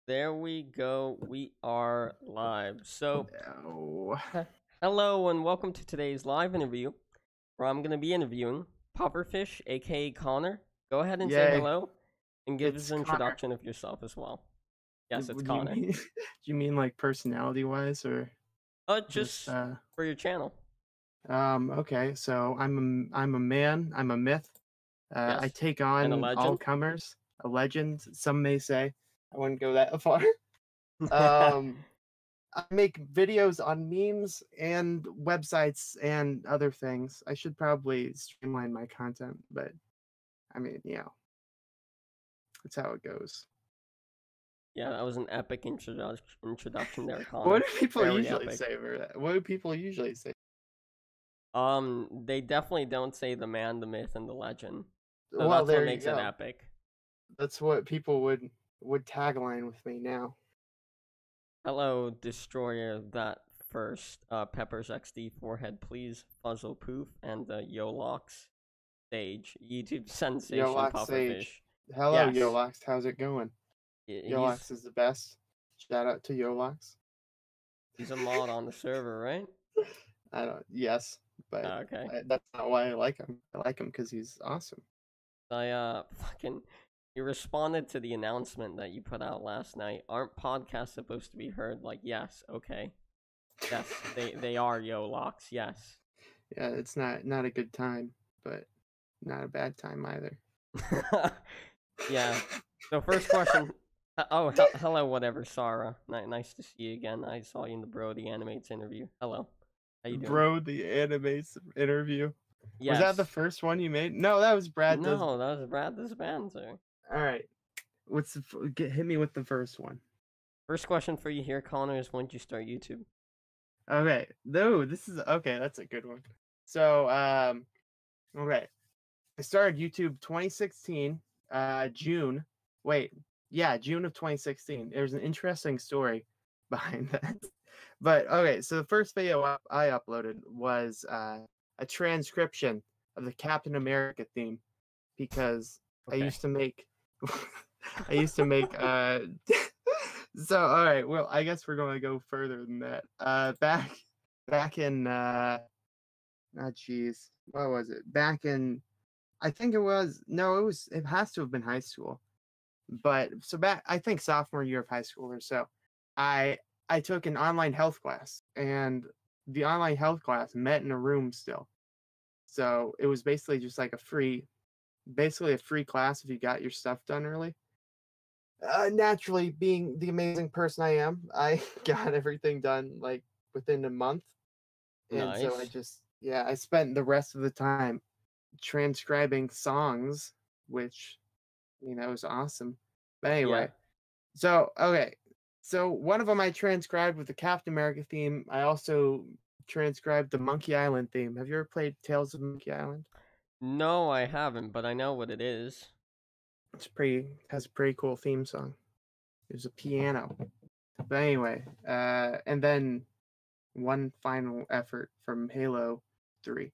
There we go. We are live. So, Oh, hello and welcome to today's live interview where I'm going to be interviewing Pufferfish, aka Connor. Go ahead and say yay! hello and give us It's an Connor. introduction of yourself as well. Yes, it's What do you Connor. mean? Do you mean like personality wise, or just Just for your channel. Okay, so I'm a man. I'm a myth. I Yes. take And a on all legend. comers. A legend, some may say. I wouldn't go that far. Um, I make videos on memes and websites and other things. I should probably streamline my content, but I mean, that's how it goes. Yeah, that was an epic introduction there, What Connor. do people Very usually epic. say for that? What do people usually say? They definitely don't say the man, the myth, and the legend. So Well, that's what there you makes it go. epic. That's what people would tagline with me now. Hello, destroyer that first. Peppers XD forehead, please. Fuzzle poof and Yolox stage. YouTube sensation Yolox Sage. pufferfish. Hello, Yes, Yolox. How's it going? he's Yolox is the best. Shout out to Yolox. he's a mod on the server, right? I don't. Yes, but Okay. that's not why I like him. I like him because he's awesome. I fucking you responded to the announcement that you put out last night. Aren't podcasts supposed to be heard? Like, yes, okay. Yes, they are Yolox, yes. Yeah, it's not a good time, but not a bad time either. Yeah. So first question. Oh, hello, whatever, Sarah. Nice to see you again. I saw you in the Brody Animates interview. Hello. How you doing? Bro, the animates interview. Was that the Yes. first one you made? No, that was Brad does. No, that was Brad the Spencer. All right. Hit me with the first one. First question for you here, Connor, is when did you start YouTube? Okay. No, this is okay. That's a good one. So, okay. I started YouTube 2016, June. Wait, yeah, June of 2016. There's an interesting story behind that. But okay, so the first video I uploaded was a transcription of the Captain America theme because I Okay. used to make I used to make so all right, well, I guess we're going to go further than that. Back in jeez, what was it? Back in I think it was no, it has to have been high school. But so back I think sophomore year of high school or so, I I took an online health class and the online health class met in a room still. So it was basically just like basically a free class if you got your stuff done early. Naturally, being the amazing person I am, I got everything done like within a month. And so Nice. I spent the rest of the time transcribing songs, which that was awesome. But Yeah. anyway, so okay, so one of them I transcribed with the Captain America theme. I also transcribed the Monkey Island theme. Have you ever played Tales of Monkey Island? No, I haven't, but I know what it is. Has a pretty cool theme song. There's a piano. But anyway, and then one final effort from Halo 3.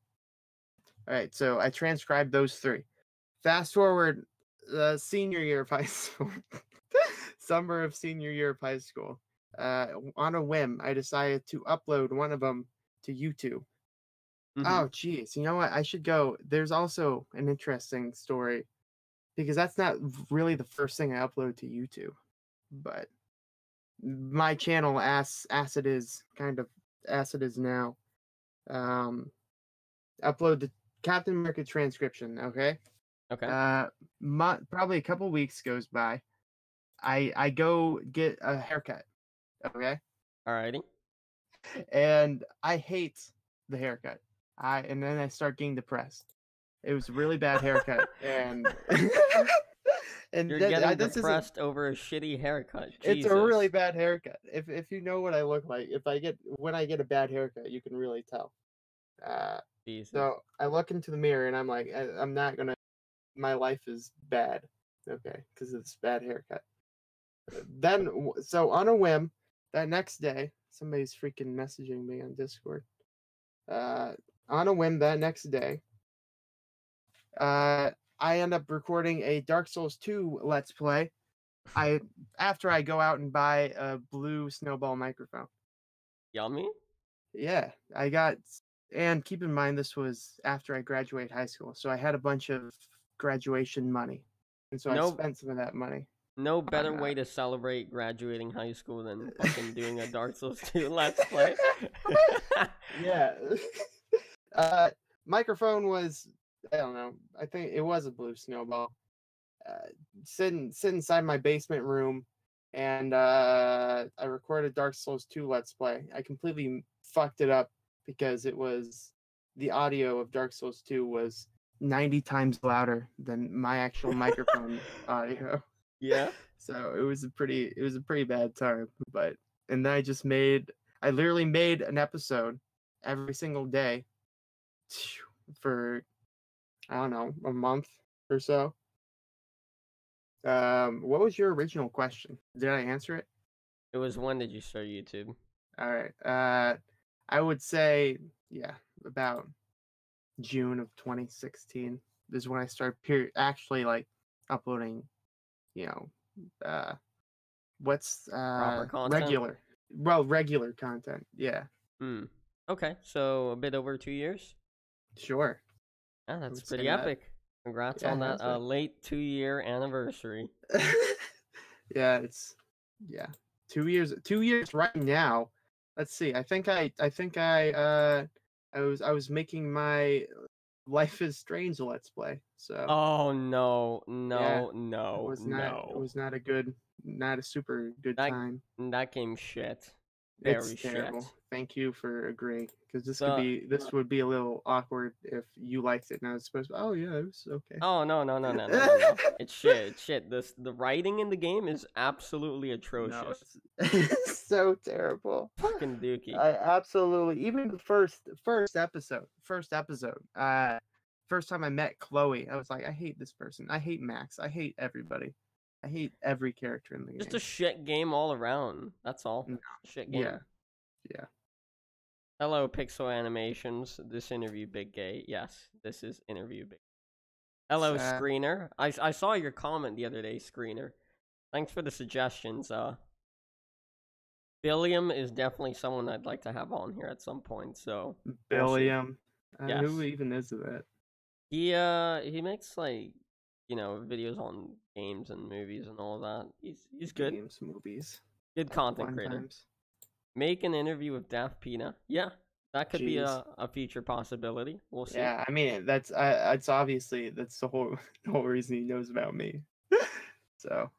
All right, so I transcribed those three. Fast forward, senior year of high school, summer of senior year of high school. On a whim, I decided to upload one of them to YouTube. Mm-hmm. Oh, geez, you know what? I should go. There's also an interesting story because that's not really the first thing I upload to YouTube, but my channel, as it is, kind of as it is now, um, upload the Captain America transcription. Okay. Okay. Uh, Probably a couple weeks goes by. I go get a haircut. Okay, Alrighty. and I hate the haircut. And then I start getting depressed. It was a really bad haircut, and You're getting this isn't. depressed over a shitty haircut. It's a really Jesus. bad haircut. If you know what I look like, if I get when I get a bad haircut, you can really tell. Uh, Jesus. so I look into the mirror and I'm like, I'm not gonna. My life is bad. Okay, because of this bad haircut. Then, so on a whim, that next day, somebody's freaking messaging me on Discord. Uh, on a whim, that next day, uh, I end up recording a Dark Souls 2 Let's Play after I go out and buy a blue snowball microphone. Yummy. Yeah, and keep in mind this was after I graduated high school, so I had a bunch of graduation money, and so I No, spent some of that money no better on. way to celebrate graduating high school than fucking doing a Dark Souls 2 Let's Play. Yeah. Microphone was, I don't know. I think it was a blue snowball. Sitting inside my basement room, and I recorded Dark Souls 2 Let's Play. I completely fucked it up because the audio of Dark Souls 2 was 90 times louder than my actual microphone audio. Yeah. So it was a pretty bad time. And then I literally made an episode every single day for, I don't know, a month or so. What was your original question? Did I answer it? It was, when did you start YouTube? All right. I would say, yeah, about June of 2016 is when I started actually like uploading, you know, what's Proper content? regular content. Yeah, Okay, so a bit over 2 years? sure. Yeah, I that's would say pretty that. epic. Congrats Yeah, on it that has been. late 2 year anniversary. Yeah, yeah, 2 years right now. Let's see. I was making my Life is Strange Let's Play. So Oh no, yeah, no, no, it no. was not a super good That time. that game shit. It's Very terrible. shit. Thank you for agreeing, because The this would be a little awkward if you liked it and I was supposed to. Oh yeah, it was okay. Oh no, no, no, no, no, no, no. It's shit. It's shit. The writing in the game is absolutely No, atrocious. it's so terrible. Fucking dookie. I absolutely, even the first episode, first time I met Chloe, I was like, I hate this person. I hate Max. I hate everybody. I hate every character in the Just a game. shit game all around. That's all. No. Shit Yeah, game. yeah. Hello, Pixel Animations. This interview, Big Gay. Yes, this is interview, Big. Hello, Uh, Screener. I saw your comment the other day, Screener. Thanks for the suggestions. Billiam is definitely someone I'd like to have on here at some point. So we'll see. Billiam. Who Yes, even is that? he makes like, videos on games and movies and all that. He's good. Games, movies, Good content fun creator. times. Make an interview with Daft Pina. Yeah, that could be Jeez. a future possibility. We'll see. Yeah, I mean it's obviously that's the whole the whole reason he knows about me. So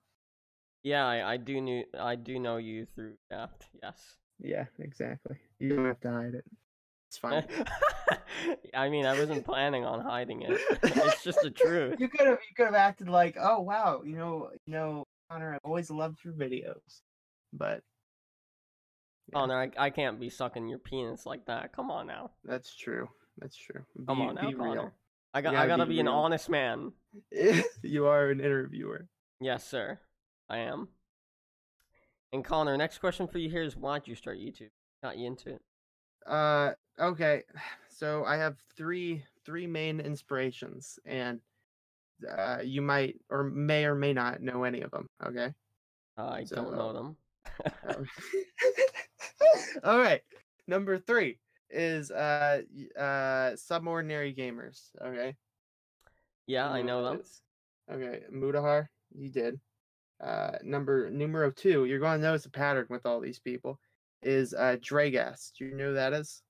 Yeah, I do know you through Daft. Yes. yeah, exactly. You don't have to hide it. It's fine. I mean, I wasn't planning on hiding it. It's just the truth. You could have acted like, oh wow, Connor, I've always loved your videos, but Oh yeah, no, I can't be sucking your penis like that. Come on now. that's true. That's true. Come on now, Be Connor. real. I You gotta gotta be be an real. honest man. You are an interviewer. Yes, sir. I am. And Connor, next question for you here is, why'd you start YouTube? Got you into it? Okay. So I have three main inspirations, and you might or may not know any of them. Okay. I don't know So, them. uh, all right. Number 3 is Subordinary Gamers. Okay. Yeah, You I know who know that them. is. Okay, Mudahar, you did. Numero 2, you're going to notice a pattern with all these people, is Dragas. Do you know who that is?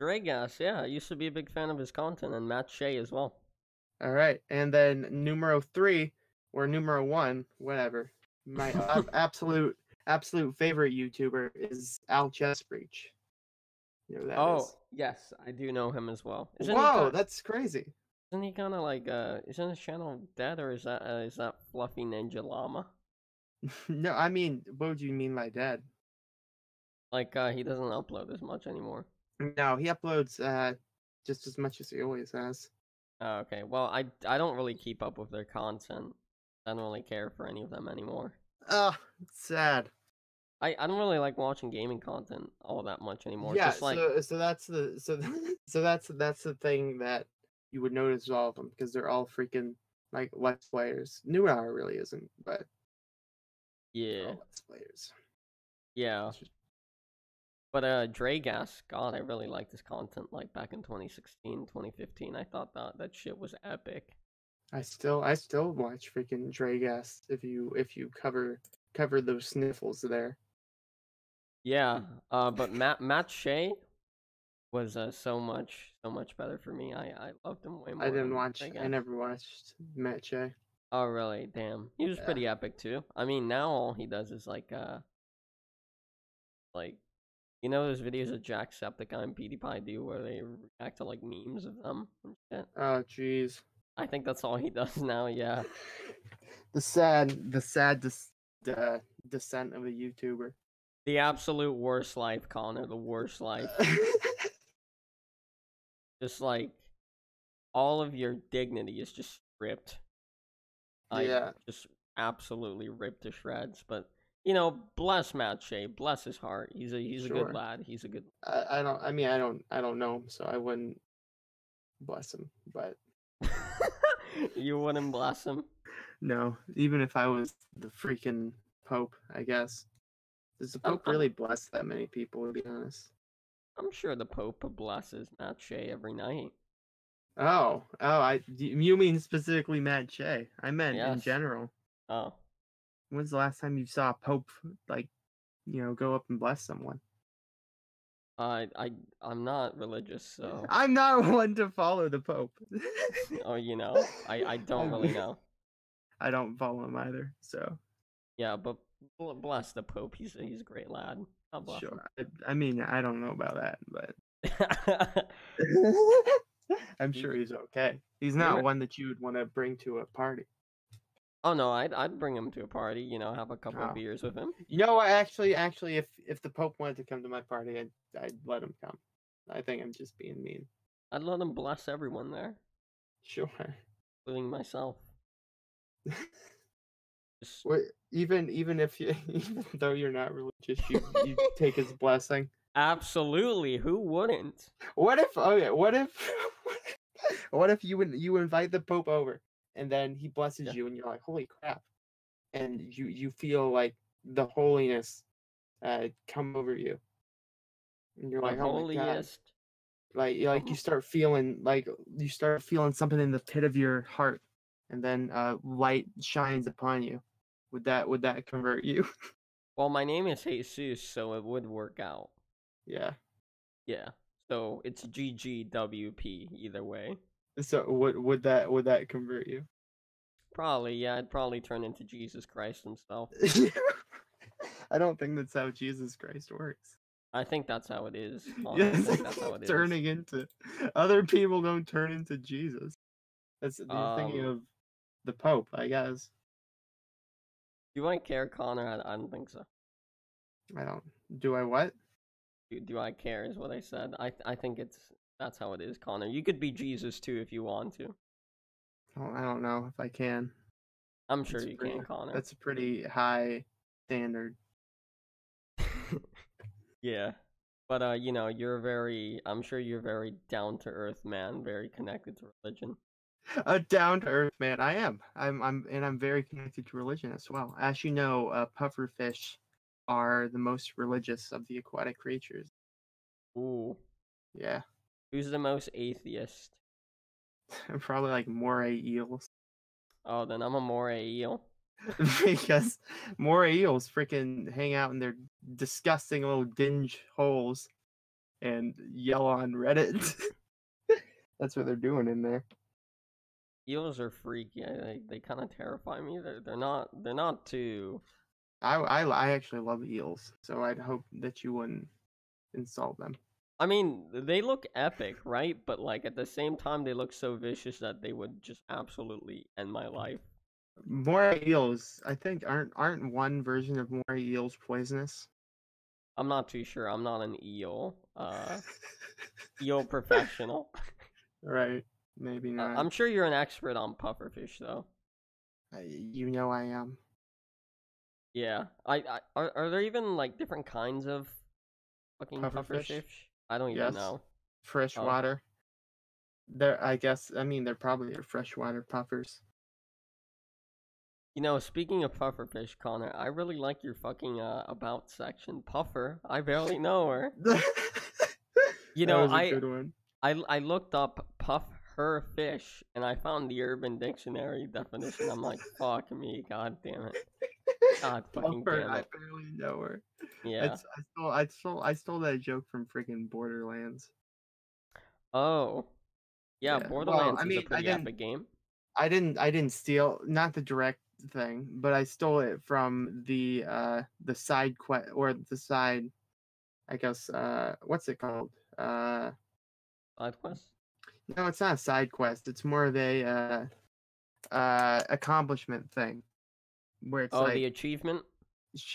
Dragas, yeah, I used to be a big fan of his content, and Matt Shea as well. All right, and then numero 3 or numero 1, whatever. My absolute favorite YouTuber is Al Chessbreach. You know who that Oh, is? yes, I do know him as well. Whoa, that's crazy. Isn't he kind of like isn't his channel dead, or is that Fluffy Ninja Llama? No, I mean, what would you mean by dead? Like he doesn't upload as much anymore. No, he uploads just as much as he always has. Oh, okay. Well, I don't really keep up with their content. I don't really care for any of them anymore. Oh, sad. I don't really like watching gaming content all that much anymore. Yeah, Just like, so that's the so that's the thing that you would notice with all of them, because they're all freaking like let's players. New Hour really isn't, but Yeah, all Let's Players. yeah. It's just- But Dragas, God, I really liked his content. Like back in 2016, 2015, I thought that shit was epic. I still watch freaking Dragas if you cover those sniffles there. Yeah. But Matt Shea was so much better for me. I loved him way I more didn't than watch. I Dragas. never watched Matt Shea. Oh really? Damn. He was Yeah. pretty epic too. I mean, now all he does is like you know those videos of Jacksepticeye and PewDiePie do where they react to like memes of them and shit. Oh jeez. I think that's all he does now. Yeah. The descent of a YouTuber. The absolute worst life, Connor. The worst life. Just like all of your dignity is just ripped. Like Yeah. just absolutely ripped to shreds. But you know, bless Matt Shea, bless his heart. He's a good Sure. lad. He's a good. I don't. I mean, I don't know him, so I wouldn't bless him. But You wouldn't bless him. no, even if I was the freaking Pope, I guess. Does the I'm, Pope I'm really bless that many people? To be honest. I'm sure the Pope blesses Matt Shea every night. You mean specifically Matt Shea? I meant in Yes. general. Oh. When's the last time you saw a Pope like, go up and bless someone? I I I'm not religious, so I'm not one to follow the Pope. oh, you know, I don't really know. I don't follow him either, so Yeah, but bless the Pope. He's a great lad. God bless sure. I mean, I don't know about that, but him. I'm sure he's okay. He's You not one that you would want to bring to a party. Oh no, I'd bring him to a party. You know, have a couple of Oh. beers with him. You know what? Actually, if the Pope wanted to come to my party, I'd let him come. I think I'm just being mean. I'd let him bless everyone there, Sure. including myself. Just Even if you, even though you're not religious, you take his blessing. absolutely, who wouldn't? What if? Okay, what if you invite the Pope over and then he blesses Yeah. you and you're like, holy crap, and you feel like the holiness come over you, and you're The like, oh my god, holiest. like Um, you start feeling something in the pit of your heart, and then light shines upon you. Would that convert you? well, my name is Jesus, so it would work out. Yeah. Yeah. So it's GGWP either way. So would that convert you? Probably, yeah. I'd probably turn into Jesus Christ himself. I don't think that's how Jesus Christ works. I think that's how it is. Connor. I Yes, think that's how it is. turning into other people don't turn into Jesus. You're thinking Um, of the Pope, I guess. do I care, Connor? I don't think so. I don't. Do I what? Do I care? Is what I said. I think that's how it is, Connor. You could be Jesus too if you want to. I don't know if I can. I'm sure you can, Connor. That's a pretty high standard. Yeah. But you know, I'm sure you're very down to earth man, very connected to religion. A down to earth man. I am. I'm very connected to religion as well. As you know, pufferfish are the most religious of the aquatic creatures. Ooh. Yeah. Who's the most atheist? Probably like moray eels. Oh, then I'm a moray eel. Because moray eels freaking hang out in their disgusting little dinge holes and yell on Reddit. That's what they're doing in there. Eels are freaky. They kind of terrify me. They're not too. I actually love eels, so I'd hope that you wouldn't insult them. I mean, they look epic, right? But like at the same time, they look so vicious that they would just absolutely end my life. Moray eels, I think, aren't one version of moray eels poisonous? I'm not too sure. I'm not an eel professional. Right. Maybe not. I'm sure you're an expert on pufferfish, though. You know I am. Yeah. Are there even like different kinds of fucking pufferfish? I don't even Yes. know. Freshwater. I mean, they're probably freshwater puffers. You know, speaking of pufferfish, Connor, I really like your fucking about section. Puffer, I barely know her. You That know, was a good one. I looked up puff her fish and I found the Urban Dictionary definition. I'm like, fuck me, god damn it. God fucking Puffer, damn I it. barely know her. Yeah. I stole that joke from freaking Borderlands. Oh. Yeah, Yeah. Well, Borderlands I is a mean, pretty epic game. I didn't steal, not the direct thing, but I stole it from the side quest, or the side, I guess, what's it called? Side quest? No, it's not a side quest. It's more of a accomplishment thing where it's Oh, the like, achievement?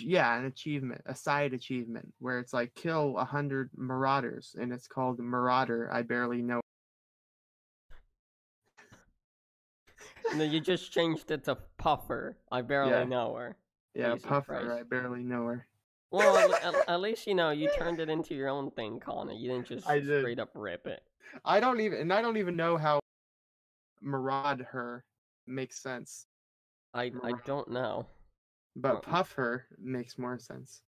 yeah, an achievement, a side achievement where it's like kill 100 marauders, and it's called Marauder. I barely know. No, you just changed it to Puffer. I barely Yeah, know her. yeah, Jesus Puffer. Christ. I barely know her. Well, at least you know you turned it into your own thing, Connor. You didn't just I did. straight up rip it. I don't even know how Murad her makes sense. I Murad. don't know. But Puff her makes more sense.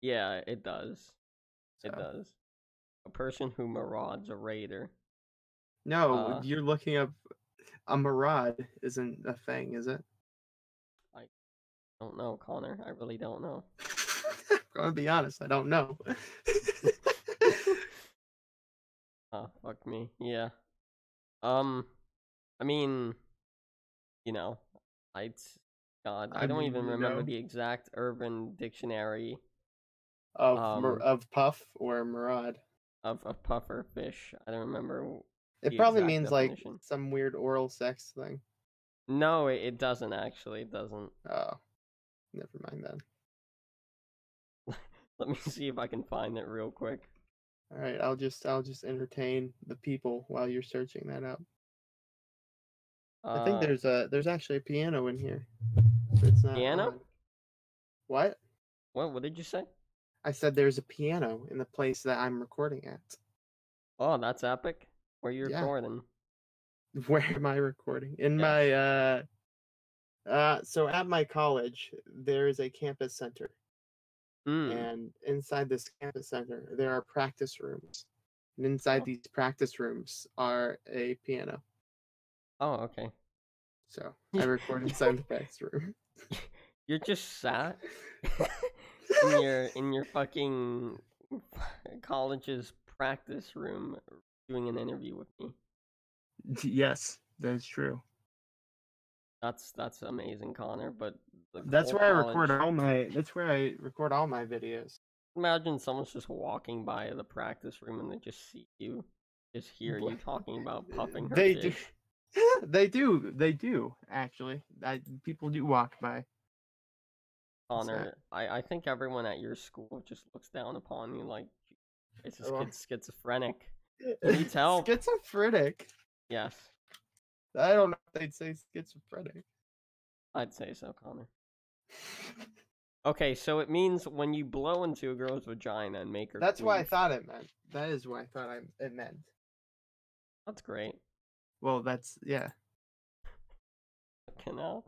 Yeah, it does. It So does. A person who marauds a raider. no, you're looking up a Murad isn't a thing, is it? I don't know, Connor. I really don't know. I'm gonna be honest, I don't know. Oh, fuck me. Yeah. I mean, you know, I God, I I don't mean, even you remember know, the exact Urban Dictionary of Puff or Murad. of puffer fish. I don't remember It the probably exact means like definition. some weird oral sex thing. No, it doesn't actually. It doesn't. Oh, never mind then. Let me see if I can find it real quick. All right, I'll just entertain the people while you're searching that up. I think Uh, there's actually a piano in here, but it's not Piano? on. What? What did you say? I said there's a piano in the place that I'm recording at. Oh, that's epic. Where you Yeah. recording? Where am I recording? In Yes. my so at my college there is a campus center, Hmm. and inside this campus center there are practice rooms. And inside Oh. these practice rooms are a piano. Oh, okay. So I record inside the practice room. You're just sat in your fucking college's practice room doing an interview with me. Yes, that's true. That's amazing, Connor. But the That's whole where I college. record all my videos. Imagine someone's just walking by the practice room and they just see you, just hear you talking about puffing her They fish. do. They do actually. People do walk by. Connor, I think everyone at your school just looks down upon you like, is this kid schizophrenic? He needs help. Schizophrenic. Yes, I don't know if they'd say schizophrenic. I'd say so, Connor. Okay, so it means when you blow into a girl's vagina and make her. That's what I queef. thought it meant. That is what I thought it meant. That's great. Well, that's yeah. Okay, now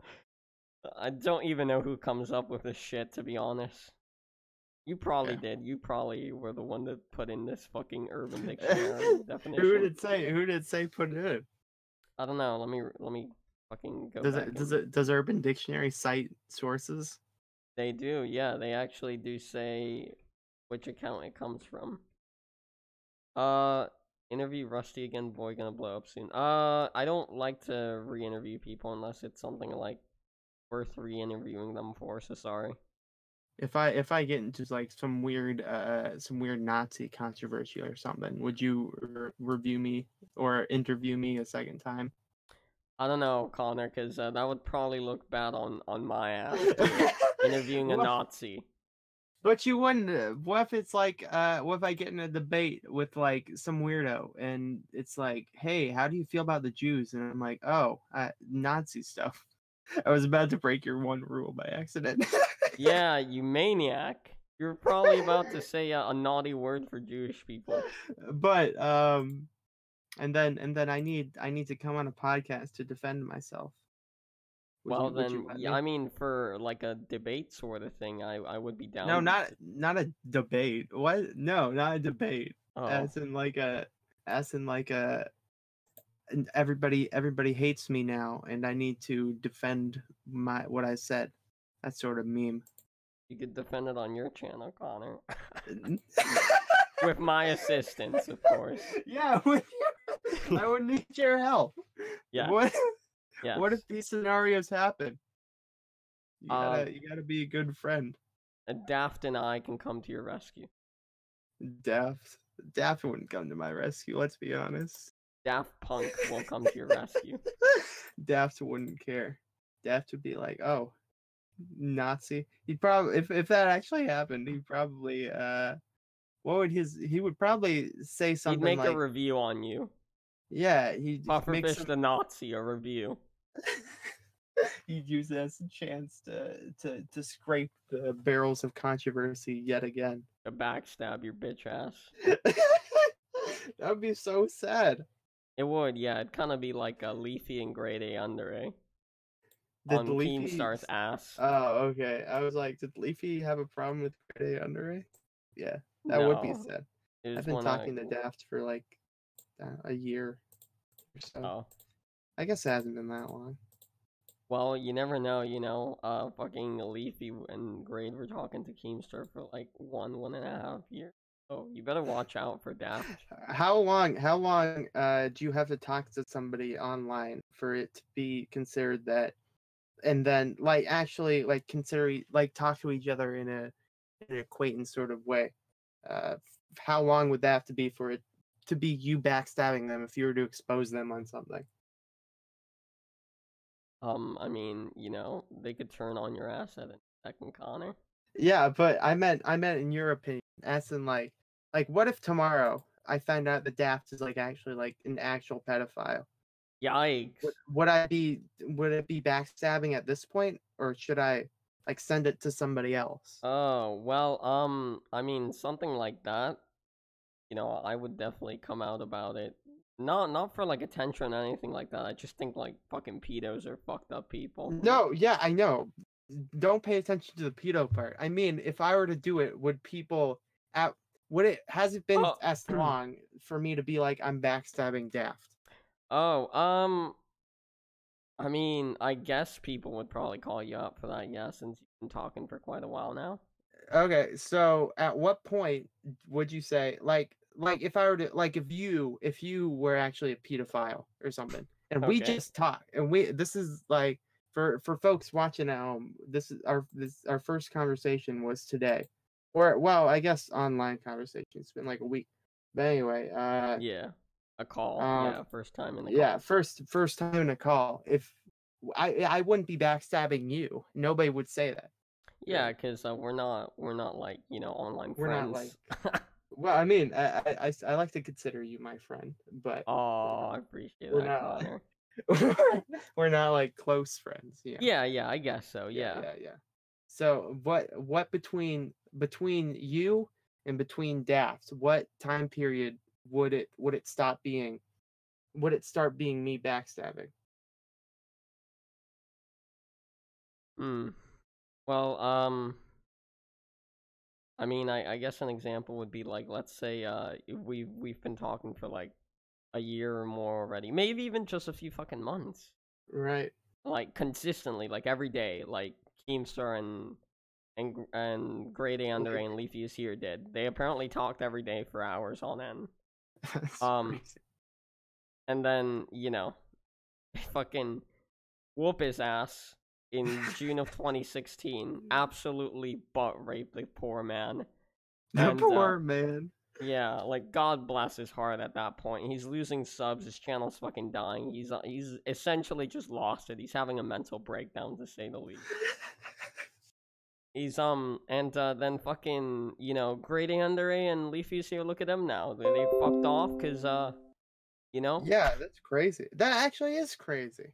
I don't even know who comes up with this shit. To be honest, you probably did. You probably were the one that put in this fucking Urban Dictionary definition. Who did it say put it in? I don't know. Let me fucking go Does back. does Urban Dictionary cite sources? They do, yeah. They actually do say which account it comes from. Interview Rusty again. Boy, gonna blow up soon. I don't like to re-interview people unless it's something like worth re-interviewing them for. So sorry. If I get into like some weird Nazi controversy or something, would you review me or interview me a second time? I don't know, Connor, because that would probably look bad on my ass interviewing a Nazi. But you wouldn't. What if it's like, what if I get in a debate with like some weirdo, and it's like, hey, how do you feel about the Jews? And I'm like, oh, Nazi stuff. I was about to break your one rule by accident. Yeah, you maniac. You're probably about to say a naughty word for Jewish people. But and then I need to come on a podcast to defend myself. Well Would you then, let yeah, me? I mean, for like a debate sort of thing, I would be No, down. not a debate. What? No, not a debate. Oh, As in like a, as in like a. And everybody hates me now, and I need to defend my what I said. That sort of meme. you could defend it on your channel, Connor, with my assistance, of course. Yeah, I would need your help. Yes, What? What if yes. these scenarios happen? Uh, You gotta be a good friend. Daft and I can come to your rescue. Daft. Daft wouldn't come to my rescue, let's be honest. Daft Punk will come to your rescue. Daft wouldn't care. Daft would be like, oh, Nazi. He'd probably if that actually happened, he'd probably what would he would probably say He'd something make a like, review on you. yeah, he'd make Pufferfish some the Nazi, a review. he'd use that as a chance to scrape the barrels of controversy yet again. To backstab your bitch ass. That would be so sad. It would, yeah. It'd kind of be like a Leafy and Grade A under A Did on Leafy? Keemstar's ass. Oh, okay. I was like, did Leafy have a problem with grade A under A? Yeah, that would be No, sad. it I've was been one of. talking to Daft for like a year or so. Oh. I guess it hasn't been that long. Well, you never know, fucking Leafy and Grade were talking to Keemstar for like 1.5 years. So you better watch out for Daft. How long? How long do you have to talk to somebody online for it to be considered that? And then, like, actually, like, consider like talk to each other in an acquaintance sort of way. How long would that have to be for it to be you backstabbing them if you were to expose them on something? I mean, they could turn on your ass at a second, Connor. Yeah, but I meant in your opinion, as in like what if tomorrow I find out that Daft is like actually like an actual pedophile? Yikes. Would it be backstabbing at this point, or should I like send it to somebody else? Oh, well, I mean, something like that, I would definitely come out about it. Not for like attention or anything like that. I just think like fucking pedos are fucked up people. No, yeah, I know. Don't pay attention to the pedo part. I mean, if I were to do it, would people at would it has it been Oh, as long for me to be like I'm backstabbing Daft? oh, I mean, I guess people would probably call you up for that, yeah, since you've been talking for quite a while now. Okay, so at what point would you say like if I were to like if you were actually a pedophile or something and we Okay. just talk and we this is like for folks watching at home, this our first conversation was today. Or well, I guess online conversation. It's been like a week. But anyway, Yeah. A call. um Yeah, first time in the yeah, call. first time in a call. If I wouldn't be backstabbing you. Nobody would say that, Yeah, really. because we're not like, online We're not like friends. well, I mean, I like to consider you my friend, but Oh, I appreciate we're that, not Connor. we're not like close friends. Yeah, Yeah, I guess so, yeah, yeah. yeah, yeah. So what between you and between Daft, what time period would it stop being? Would it start being me backstabbing? Hmm. Well, I mean, I guess an example would be like, let's say, we've been talking for like a year or more already, maybe even just a few fucking months, Right. like consistently, like every day, like Keemstar and Grade A Under A Like, and Leafy is here did. They apparently talked every day for hours on end. that's Um, crazy. and then fucking whoop his ass in June of 2016. Absolutely butt raped the poor man. The And poor man. yeah, like God bless his heart at that point. He's losing subs. His channel's fucking dying. He's essentially just lost it. He's having a mental breakdown to say the least. He's and then fucking Grady Under A and Leafy's here. Look at them now. They fucked off because you know Yeah, that's crazy. That actually is crazy.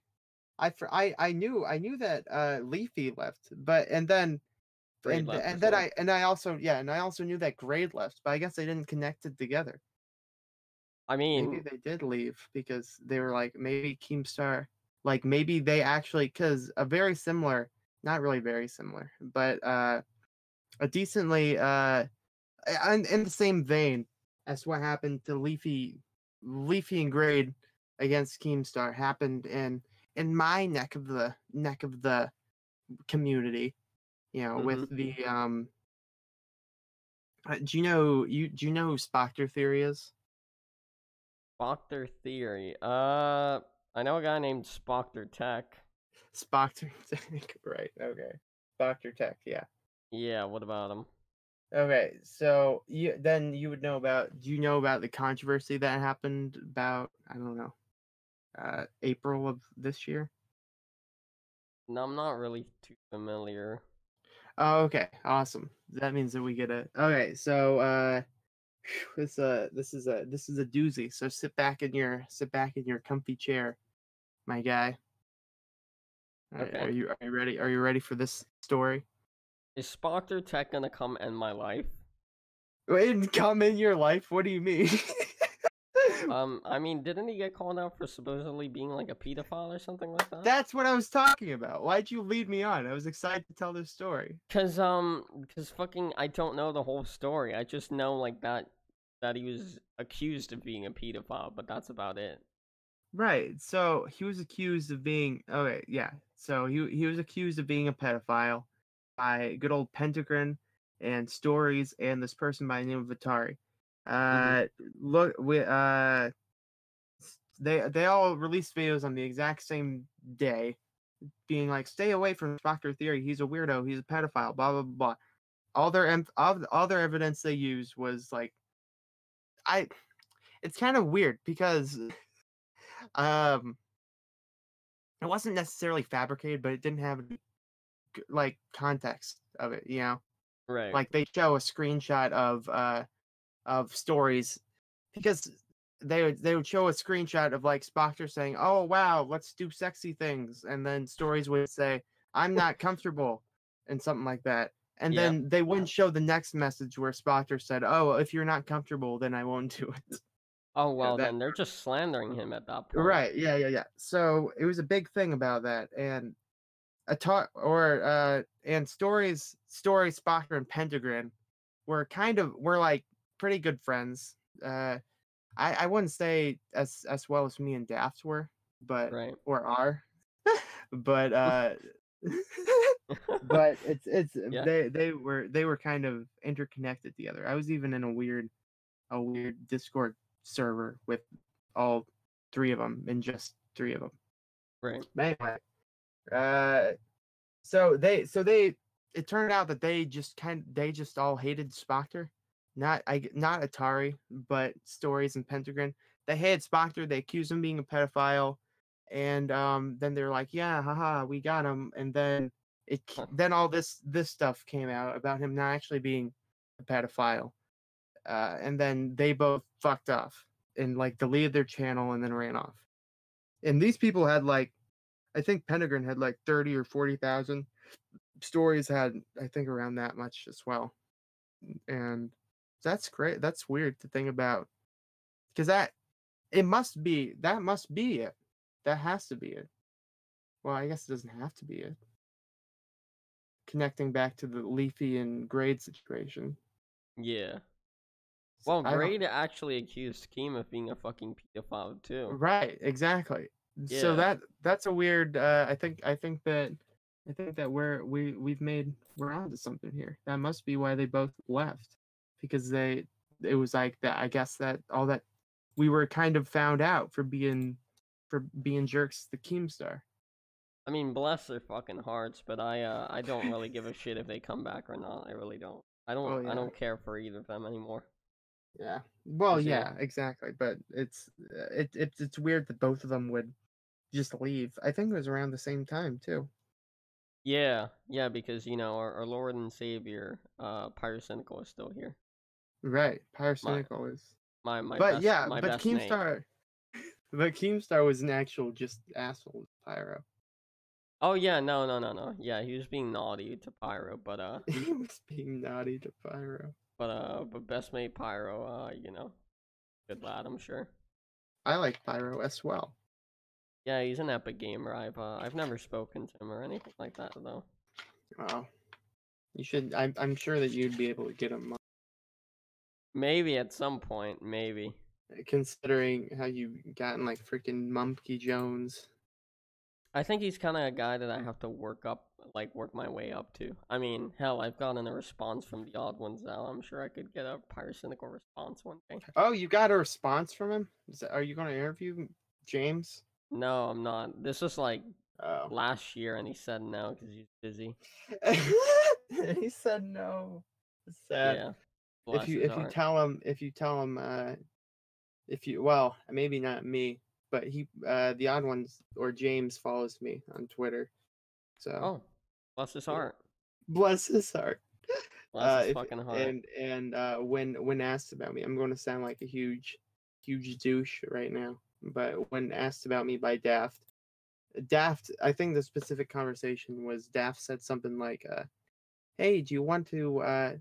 I knew that Leafy left, but Grade left and as then well. I also knew that Grade left, but I guess they didn't connect it together. I Maybe mean, they did leave because they were like maybe Keemstar. like maybe they actually, because a very similar, not really very similar, but a decently in the same vein as what happened to Leafy and Grade against Keemstar happened in my neck of the community, with Mm-hmm. the do you know who Spocter Theory is? Spocter Theory. I know a guy named Spocter Tech. Spocter Tech, right? Okay, Spocter Tech, yeah. Yeah, what about him? Okay, so you would know about. Do you know about the controversy that happened about, I don't know, April of this year? No, I'm not really too familiar. Oh, okay, awesome. That means that we get a. Okay, so this is a doozy. So sit back in your comfy chair, my guy. All right, Okay. are you ready? Are you ready for this story? Is Spocter Tech gonna come end my life? Wait, come in your life? What do you mean? I mean, didn't he get called out for supposedly being like a pedophile or something like that? That's what I was talking about. Why'd you lead me on? I was excited to tell this story. Cause fucking I don't know the whole story. I just know like that he was accused of being a pedophile, but that's about it. Right. So he was accused of being, okay, yeah. So he was accused of being a pedophile by good old Pentagon and Stories and this person by the name of Atari. Mm-hmm. Uh look we they all released videos on the exact same day being like, stay away from Proctor Theory, he's a weirdo, he's a pedophile, blah blah blah. All their evidence they used was like, I it's kind of weird because um it wasn't necessarily fabricated, but it didn't have like context of it, Right. like they show a screenshot of Stories, because they would show a screenshot of like Spoctor saying, "Oh wow, let's do sexy things," and then Stories would say, "I'm not comfortable," and something like that. And Yeah. then they wouldn't show the next message where Spoctor said, "Oh, if you're not comfortable, then I won't do it." Oh well, That then they're just slandering him at that point. right, yeah, yeah, yeah. So it was a big thing about that, and a talk or and stories Spocker and Pentagram were like pretty good friends. I wouldn't say as well as me and Daft were, but Right. or are, but but it's Yeah. they were kind of interconnected together. I was even in a weird Discord server with all three of them, and just three of them. Right. But anyway, uh, so they it turned out that they just all hated Spoctor, not Atari, but Stories and Pentagon. They hated Spoctor. They accused him of being a pedophile, and then they're like, yeah, haha, we got him. And then then all this stuff came out about him not actually being a pedophile, and then they both fucked off and like deleted their channel and then ran off. And these people had like, I think Pentagon had like 30 or 40,000. Stories had, I think, around that much as well. And that's great. That's weird to think about, because that must be it. That has to be it. Well, I guess it doesn't have to be it. Connecting back to the Leafy and Grade situation. Yeah. Well, I don't. Grade actually accused Keem of being a fucking pedophile too. Right, exactly. So Yeah. that's a weird. I think that we're onto something here. That must be why they both left, because it was like that. I guess that all that we were kind of found out for being jerks to Keemstar. I mean, bless their fucking hearts, but I don't really give a shit if they come back or not. I really don't. Oh I yeah, don't care for either of them anymore. yeah. Well, 'Cause, yeah, exactly. But it's weird that both of them would just leave. I think it was around the same time too. yeah, yeah, because our Lord and Savior, Pyrocynical is still here. Right, My Pyrocynical is. my But best yeah, my but best mate. Keemstar was an actual just asshole Pyro. Oh yeah, no, no, no, no. Yeah, he was being naughty to Pyro, He was being naughty to Pyro. but best mate Pyro, good lad, I'm sure. I like Pyro as well. Yeah, he's an epic gamer. I've never spoken to him or anything like that though. Oh, you should. I'm sure that you'd be able to get him. Maybe at some point, maybe. Considering how you've gotten like freaking Mumpky Jones. I think he's kind of a guy that I have to work my way up to. I mean, hell, I've gotten a response from the odd ones now. I'm sure I could get a pyrocynical response one day. Oh, you got a response from him? Are you going to interview James? No, I'm not. This was like Oh. last year, and he said no because he's busy. He said no. Sad. Yeah. If you tell him well, maybe not me, but the odd ones or James follows me on Twitter. So Oh, bless his heart. Bless his heart. Bless his fucking heart. And when asked about me, I'm going to sound like a huge douche right now. But when asked about me by Daft, I think the specific conversation was Daft said something like, "Hey, do you want to?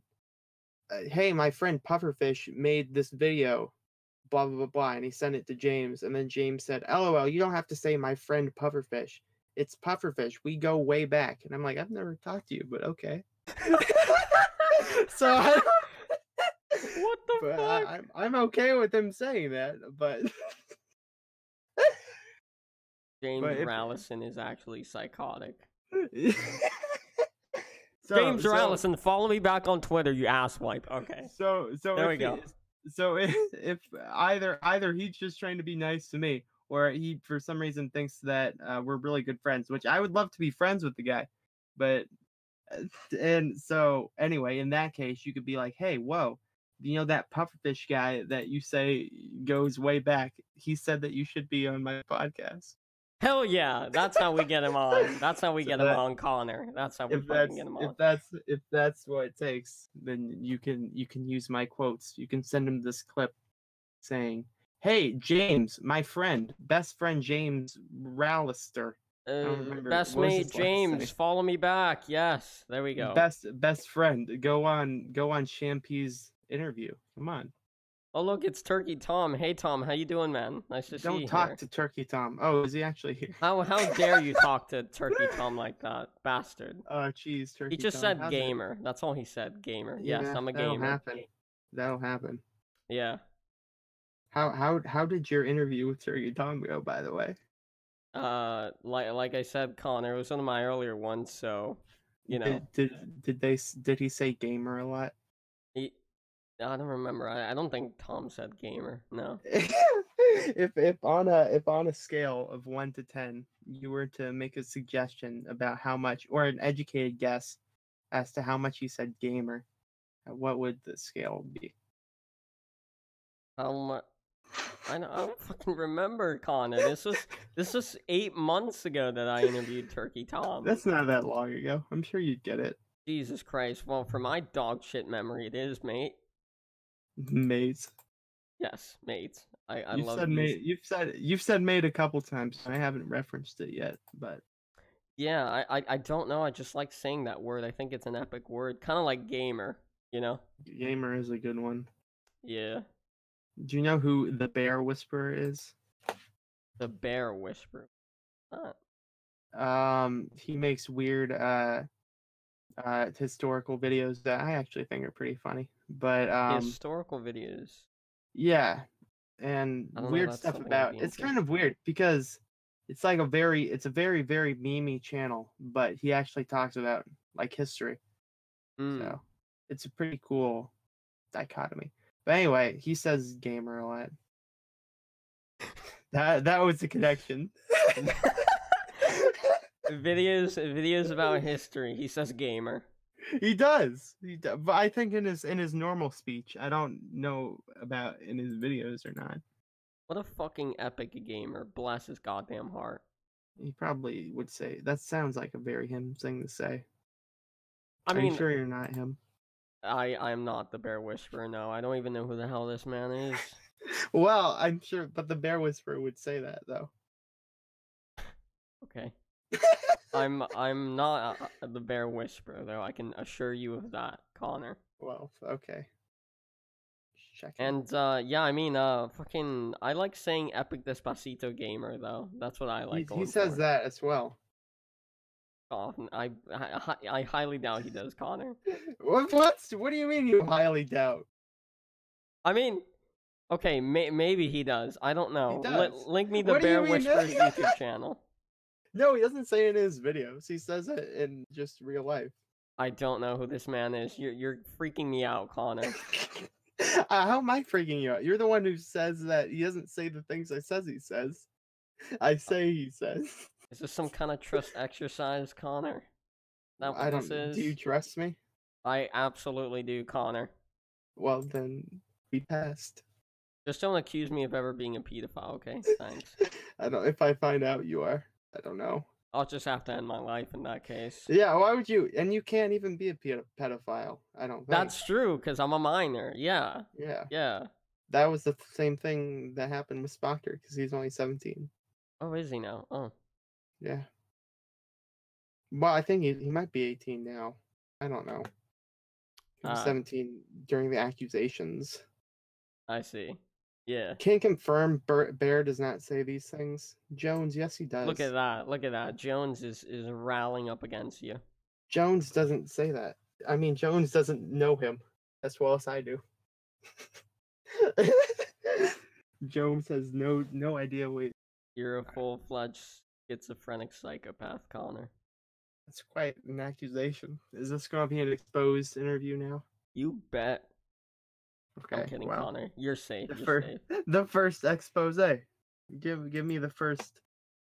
Hey, my friend Pufferfish made this video, blah blah blah blah," and he sent it to James, and then James said, "LOL, you don't have to say my friend Pufferfish. It's Pufferfish. We go way back." And I'm like, I've never talked to you, but okay. So what the fuck? I'm okay with him saying that, but James Rallison is actually psychotic. So, James Rallison, follow me back on Twitter, you asswipe. Okay. So there we go. So if either he's just trying to be nice to me, or he for some reason thinks that we're really good friends, which I would love to be friends with the guy, but and so anyway, in that case, you could be like, hey, whoa, you know that pufferfish guy that you say goes way back? He said that you should be on my podcast. Hell yeah, that's how we get him on. That's how we get him on, Connor. That's how we fucking get him on. If that's what it takes, then you can use my quotes. You can send him this clip saying, "Hey, James, my friend, best friend James Rallister. Best mate James, follow me back." Yes, there we go. Best friend, go on Champy's interview. Come on. Oh look, it's Turkey Tom. Hey Tom, how you doing, man? Nice to see you. Don't talk to Turkey Tom. Oh, is he actually here? How dare you talk to Turkey Tom like that, bastard? Oh, jeez, Turkey Tom. He just said gamer. That's all he said, gamer. Yeah, yes, I'm a gamer. That'll happen. Yeah. How did your interview with Turkey Tom go, by the way? Like I said, Connor, it was one of my earlier ones, so you know. Did he say gamer a lot? I don't remember. I don't think Tom said gamer. No. if on a scale of 1 to 10, you were to make a suggestion about how much, or an educated guess as to how much he said gamer, what would the scale be? How much? I don't fucking remember, Connor. This was 8 months ago that I interviewed Turkey Tom. That's not that long ago. I'm sure you'd get it. Jesus Christ. Well, for my dog shit memory, it is, mate. Mates. Yes, mates. I you've love said mate. You've said mate a couple times. I haven't referenced it yet, but yeah, I don't know. I just like saying that word. I think it's an epic word, kind of like gamer. You know. Gamer is a good one. Yeah. Do you know who the Bear Whisperer is? The Bear Whisperer. Huh. He makes weird historical videos that I actually think are pretty funny. But historical videos. Yeah. And weird stuff about it's kind of weird because it's like a very very memey channel, but he actually talks about like history. So it's a pretty cool dichotomy. But anyway, he says gamer a lot. That was the connection. videos about history. He says gamer. He does. But I think in his normal speech, I don't know about in his videos or not. What a fucking epic gamer. Bless his goddamn heart. He probably would say that sounds like a very him thing to say. Are you sure you're not him? I'm not the Bear Whisperer. No, I don't even know who the hell this man is. Well, I'm sure, but the Bear Whisperer would say that though. Okay. I'm not the Bear Whisperer though. I can assure you of that, Connor. Well, okay. checking. And yeah, I mean, fucking, I like saying Epic Despacito Gamer though. That's what I like He going says for. that as well. Oh, I highly doubt he does, Connor. What? What do you mean you highly doubt? I mean, okay, maybe he does. I don't He know. does. Link me the What do you Bear mean? Whispers YouTube channel. No, he doesn't say it in his videos. He says it in just real life. I don't know who this man is. You're freaking me out, Connor. How am I freaking you out? You're the one who says that he doesn't say the things I says he says. I say he says. Is this some kind of trust exercise, Connor? That I what don't. this is? Do you trust me? I absolutely do, Connor. Well, then we passed. Just don't accuse me of ever being a pedophile, okay? Thanks. I don't. If I find out you are, I don't know. I'll just have to end my life in that case. Yeah. Why would you? And you can't even be a pedophile. I don't think. That's true, because I'm a minor. Yeah. Yeah. Yeah. That was the same thing that happened with Spocker because he's only 17. Oh, is he now? Oh. Yeah. Well, I think he might be 18 now. I don't know. He was 17 during the accusations. I see. Yeah. Can't confirm Bear does not say these things. Jones, yes, he does. Look at that. Look at that. Jones is rallying up against you. Jones doesn't say that. I mean, Jones doesn't know him as well as I do. Jones has no idea what. You're a full-fledged schizophrenic psychopath, Connor. That's quite an accusation. Is this going to be an exposed interview now? You bet. Okay, I'm kidding, well, Connor. You're safe. The first expose. Give me the first.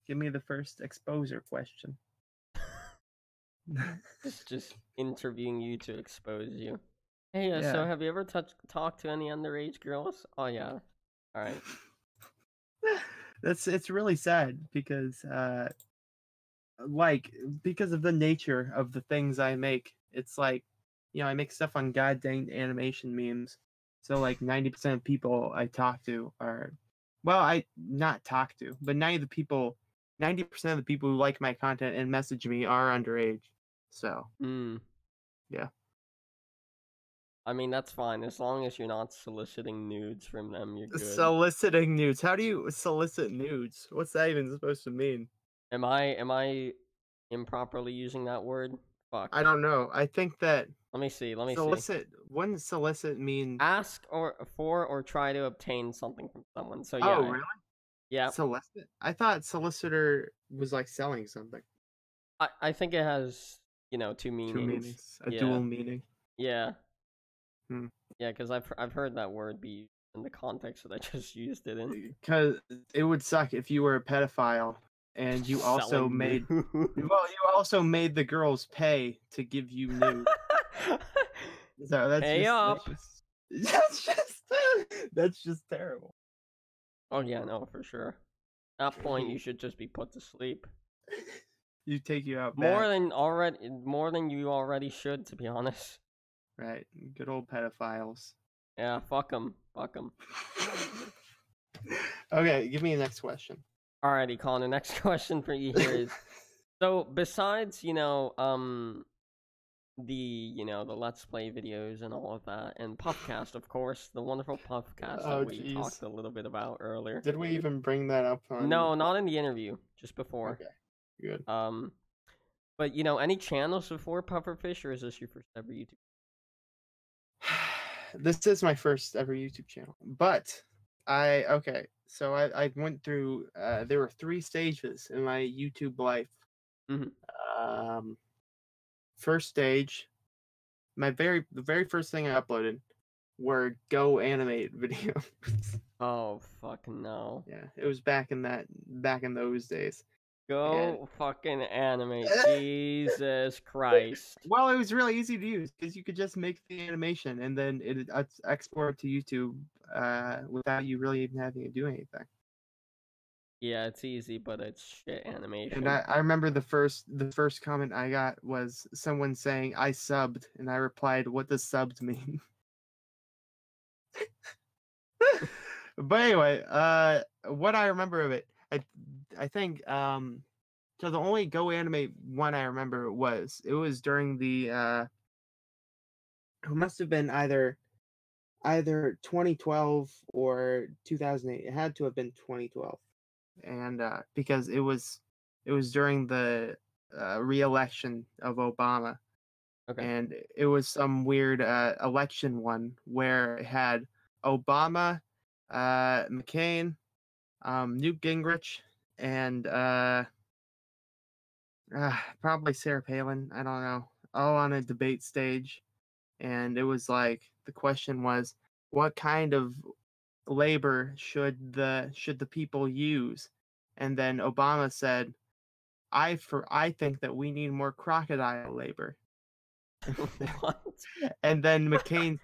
Give me the first exposer question. just interviewing you to expose you. Hey, Yeah. So have you ever talked to any underage girls? Oh yeah. All right. It's really sad because because of the nature of the things I make. It's like, I make stuff on goddamn animation memes. So like 90% of people I talk to are, well, I not talk to, but 90% of the people who like my content and message me are underage. So yeah. I mean, that's fine as long as you're not soliciting nudes from them. You're good. Soliciting nudes. How do you solicit nudes? What's that even supposed to mean? Am I improperly using that word? Fuck. I don't know. I think that. Let me see. Solicit. Wouldn't solicit mean ask or try to obtain something from someone? So yeah. Oh, really? Yeah. Solicit. I thought solicitor was like selling something. I think it has two meanings. Two meanings. A dual meaning. Yeah. Hmm. Yeah, because I've heard that word be used in the context that I just used it in. Because it would suck if you were a pedophile and you also made you also made the girls pay to give you nude. So that's pay up. That's just terrible. Oh yeah, no, for sure. At that point, you should just be put to sleep. You take you out more than you already should, to be honest. Right, good old pedophiles. Yeah, fuck them. Okay, give me the next question. Alrighty, Colin. The next question for you here is: so besides the Let's Play videos and all of that, and Puffcast, of course, the wonderful Puffcast that we talked a little bit about earlier. Did we even bring that up? No, not in the interview, just before. Okay, good. But any channels before Pufferfish, or is this your first ever YouTube? This is my first ever YouTube channel, but I went through. There were 3 stages in my YouTube life. Mm-hmm. First stage, the very first thing I uploaded were GoAnimate videos. Oh fucking no! Yeah, it was back in those days. Go fucking animate, Jesus Christ! Well, it was really easy to use because you could just make the animation and then it export to YouTube without you really even having to do anything. Yeah, it's easy, but it's shit animation. And I remember the first comment I got was someone saying I subbed, and I replied, "What does subbed mean?" But anyway, what I remember of it, I think so the only GoAnimate one I remember was during the it must have been either either 2012 or 2008. It had to have been 2012, and because it was during the re-election of Obama, Okay. and it was some weird election one where it had Obama, McCain, Newt Gingrich, and probably Sarah Palin. I don't know. All on a debate stage, and it was like the question was, what kind of labor should the people use? And then Obama said, I think that we need more crocodile labor. What? And then McCain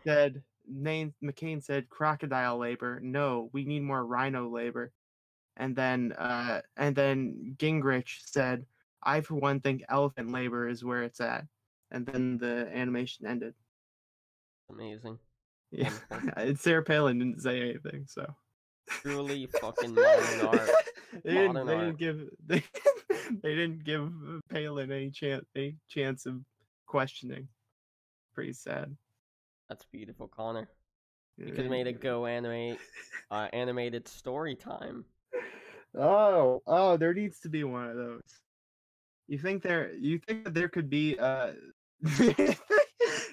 said crocodile labor. No, we need more rhino labor. And then Gingrich said, I for one think elephant labor is where it's at. And then the animation ended. Amazing. Yeah, Wonderful. and Sarah Palin didn't say anything, so Truly fucking modern art. they Modern didn't art. give they didn't give Palin any chance of questioning. Pretty sad. That's beautiful, Connor. They You could have made a didn't give- animated story time. Oh, there needs to be one of those. You think that there could be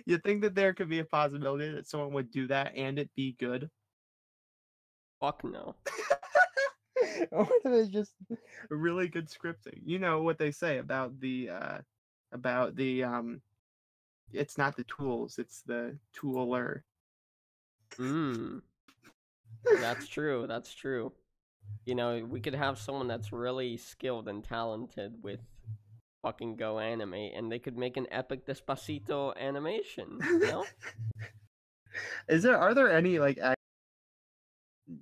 you think that there could be a possibility that someone would do that and it be good? Fuck no. Or if it's just really good scripting. You know what they say about the it's not the tools, it's the tooler. Mmm. That's true. That's true. You know, we could have someone that's really skilled and talented with fucking GoAnimate, and they could make an epic Despacito animation. You know? Are there any like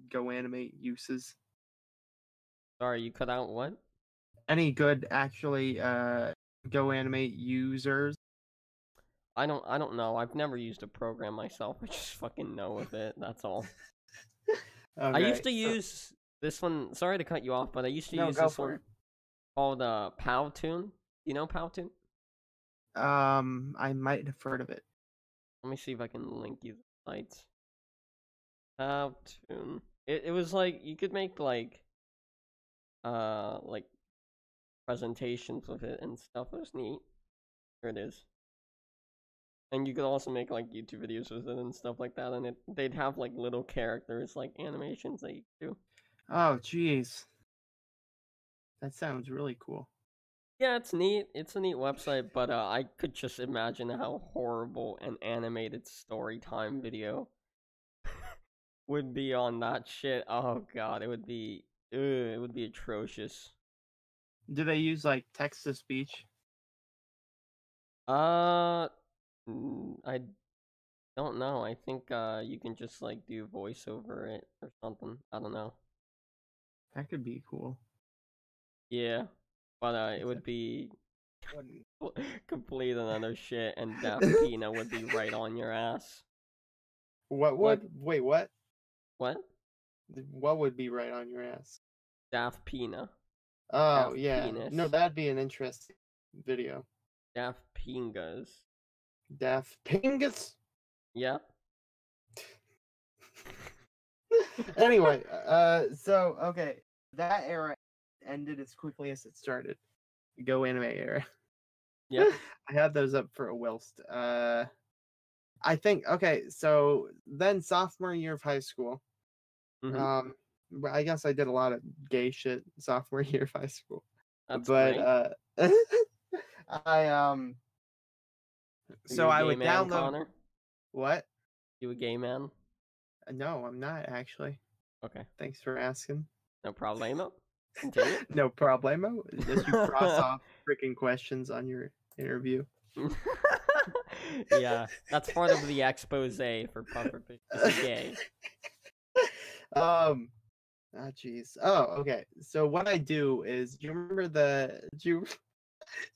GoAnimate uses? Sorry, you cut out what? Any good actually GoAnimate users? I don't know. I've never used a program myself. I just fucking know of it. That's all. I used to use this one. Sorry to cut you off, but I used to use this one called Powtoon. You know Powtoon? I might have heard of it. Let me see if I can link you the sites. Powtoon. It was like you could make like presentations with it and stuff. It was neat. Here it is. And you could also make like YouTube videos with it and stuff like that, and they'd have like little characters, like animations that you could do. Oh, jeez. That sounds really cool. Yeah, it's neat. It's a neat website, but I could just imagine how horrible an animated story time video would be on that shit. Oh god, it would be atrocious. Do they use like text to speech? I don't know. I think you can just like do voice over it or something. I don't know. That could be cool. Yeah, but it would be complete another shit, and Daft Pina would be right on your ass. What Like- would wait? What? What? What would be right on your ass? Daft Pina. Oh Daft yeah, penis. no, that'd be an interesting video. Daft Pingas. Daft Pingus. Yeah. Anyway, so okay, that era ended as quickly as it started. GoAnimate era. Yeah. I had those up for a whilst. I think okay, so then sophomore year of high school. Mhm. I guess I did a lot of gay shit sophomore year of high school. That's But great. I Are so you a I gay would man, download Connor? what? You a gay man? No, I'm not actually. Okay. Thanks for asking. No problemo. Continue. No problemo. Unless you cross off freaking questions on your interview. Yeah, that's part of the expose for Pufferfish. Is he gay? Jeez. Oh, okay. So what I do is, do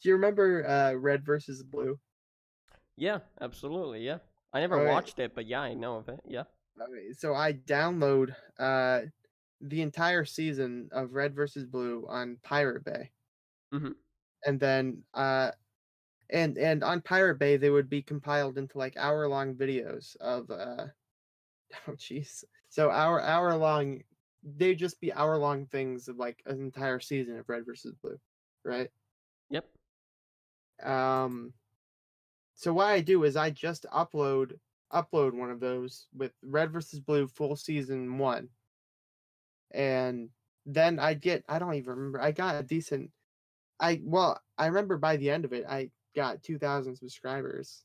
you remember Red versus Blue? Yeah, absolutely. Yeah, I never Okay. watched it, but yeah, I know of it. Yeah. Okay, so I download the entire season of Red versus Blue on Pirate Bay. Mhm. And then and on Pirate Bay they would be compiled into like hour-long videos Oh, jeez. So hour long, they'd just be hour-long things of like an entire season of Red versus Blue, right? Yep. So what I do is I just upload one of those with Red versus Blue full season 1, and then I don't even remember, I got a decent, I remember by the end of it I got 2,000 subscribers,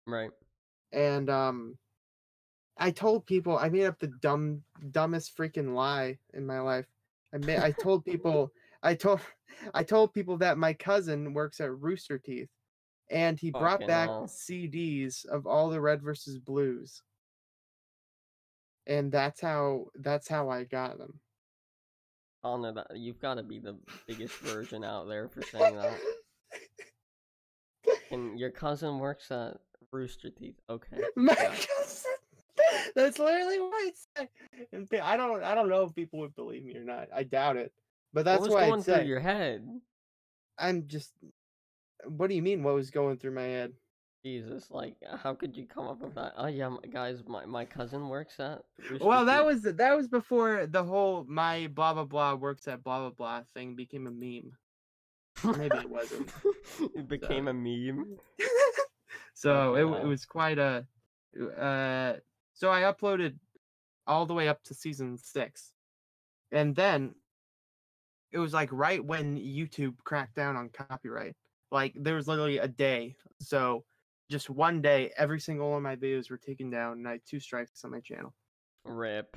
Right. and I told people, I made up the dumbest freaking lie in my life. I told people I told I told people that my cousin works at Rooster Teeth, and he brought Fucking back hell. CDs of all the Red versus Blues, and that's how I got them. Connor, that you've got to be the biggest virgin out there for saying that. And your cousin works at Rooster Teeth. Okay. My Yeah. cousin. That's literally what I said. And I don't know if people would believe me or not. I doubt it. But What that's was what going I'd through say. your head? I'm just. What do you mean? What was going through my head? Jesus, like, how could you come up with that? Oh yeah, guys, my cousin works at Rooster Well, Teeth. that was before the whole my blah blah blah works at blah blah blah thing became a meme. Maybe it wasn't. It became a meme. So Fucking it hell. was quite a. So I uploaded all the way up to season 6, and then it was like right when YouTube cracked down on copyright. Like there was literally a day. So just one day, every single one of my videos were taken down, and I had 2 strikes on my channel. Rip.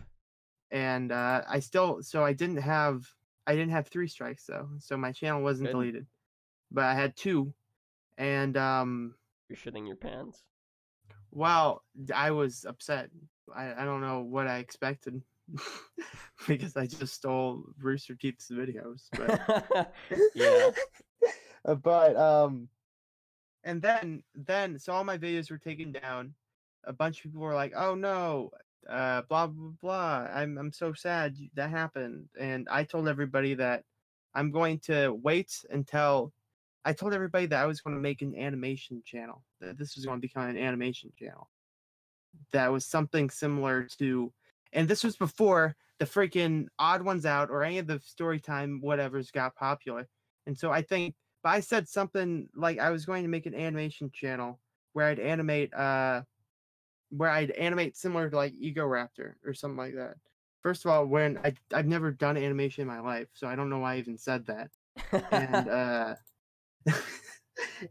And I didn't have 3 strikes though. So my channel wasn't Good. deleted, but I had 2. And You're shitting your pants. well, I was upset. I don't know what I expected. Because I just stole Rooster Teeth's videos, but Yeah. but and then so all my videos were taken down. A bunch of people were like, "Oh no, blah blah blah. I'm so sad that happened." And I told everybody that I'm going to wait until I told everybody that I was going to make an animation channel. That this was going to become an animation channel. That was something similar to, and this was before the freaking Odd Ones Out or any of the Storytime whatevers got popular. And so I think, but I said something like I was going to make an animation channel where I'd animate similar to like Ego Raptor or something like that. First of all, when I've never done animation in my life, so I don't know why I even said that. And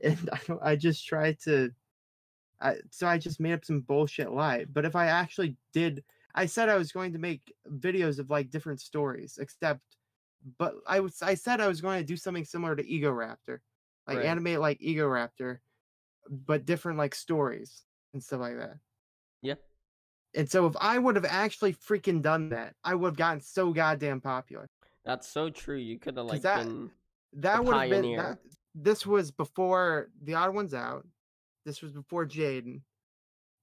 and I just tried to so I just made up some bullshit lie. But if I actually did, I said I was going to make videos of like different stories, but I said I was going to do something similar to Ego Raptor, like Right. animate like Ego Raptor, but different like stories and stuff like that. Yeah. And so if I would have actually freaking done that, I would have gotten so goddamn popular. That's so true. You could have Because like been the that would have been that. pioneer. This was before The Odd Ones Out. This was before Jaden.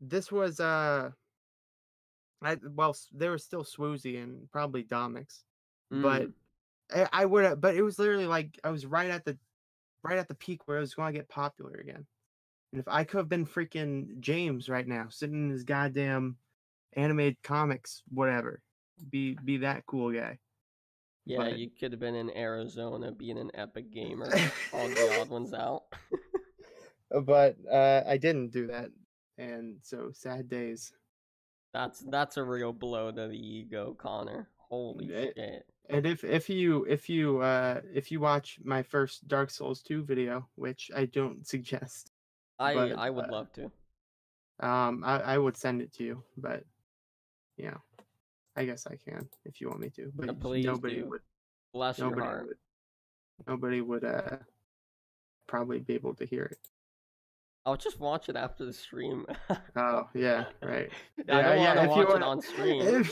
This was there was still Swoozy and probably Domix, but Mm. I would have. But it was literally like I was right at the peak where it was going to get popular again. And if I could have been freaking James right now, sitting in his goddamn animated comics, whatever, be that cool guy. Yeah, But you could have been in Arizona being an epic gamer. Called the Odd Ones Out. but I didn't do that, and so sad days. That's a real blow to the ego, Connor. Holy shit. And if you watch my first Dark Souls 2 video, which I don't suggest, but I would love to. I would send it to you, but yeah, I guess I can if you want me to, but Please nobody do. would Bless your nobody heart. would nobody would probably be able to hear it. I'll just watch it after the stream. Oh yeah, right. I don't want to if watch you it on stream.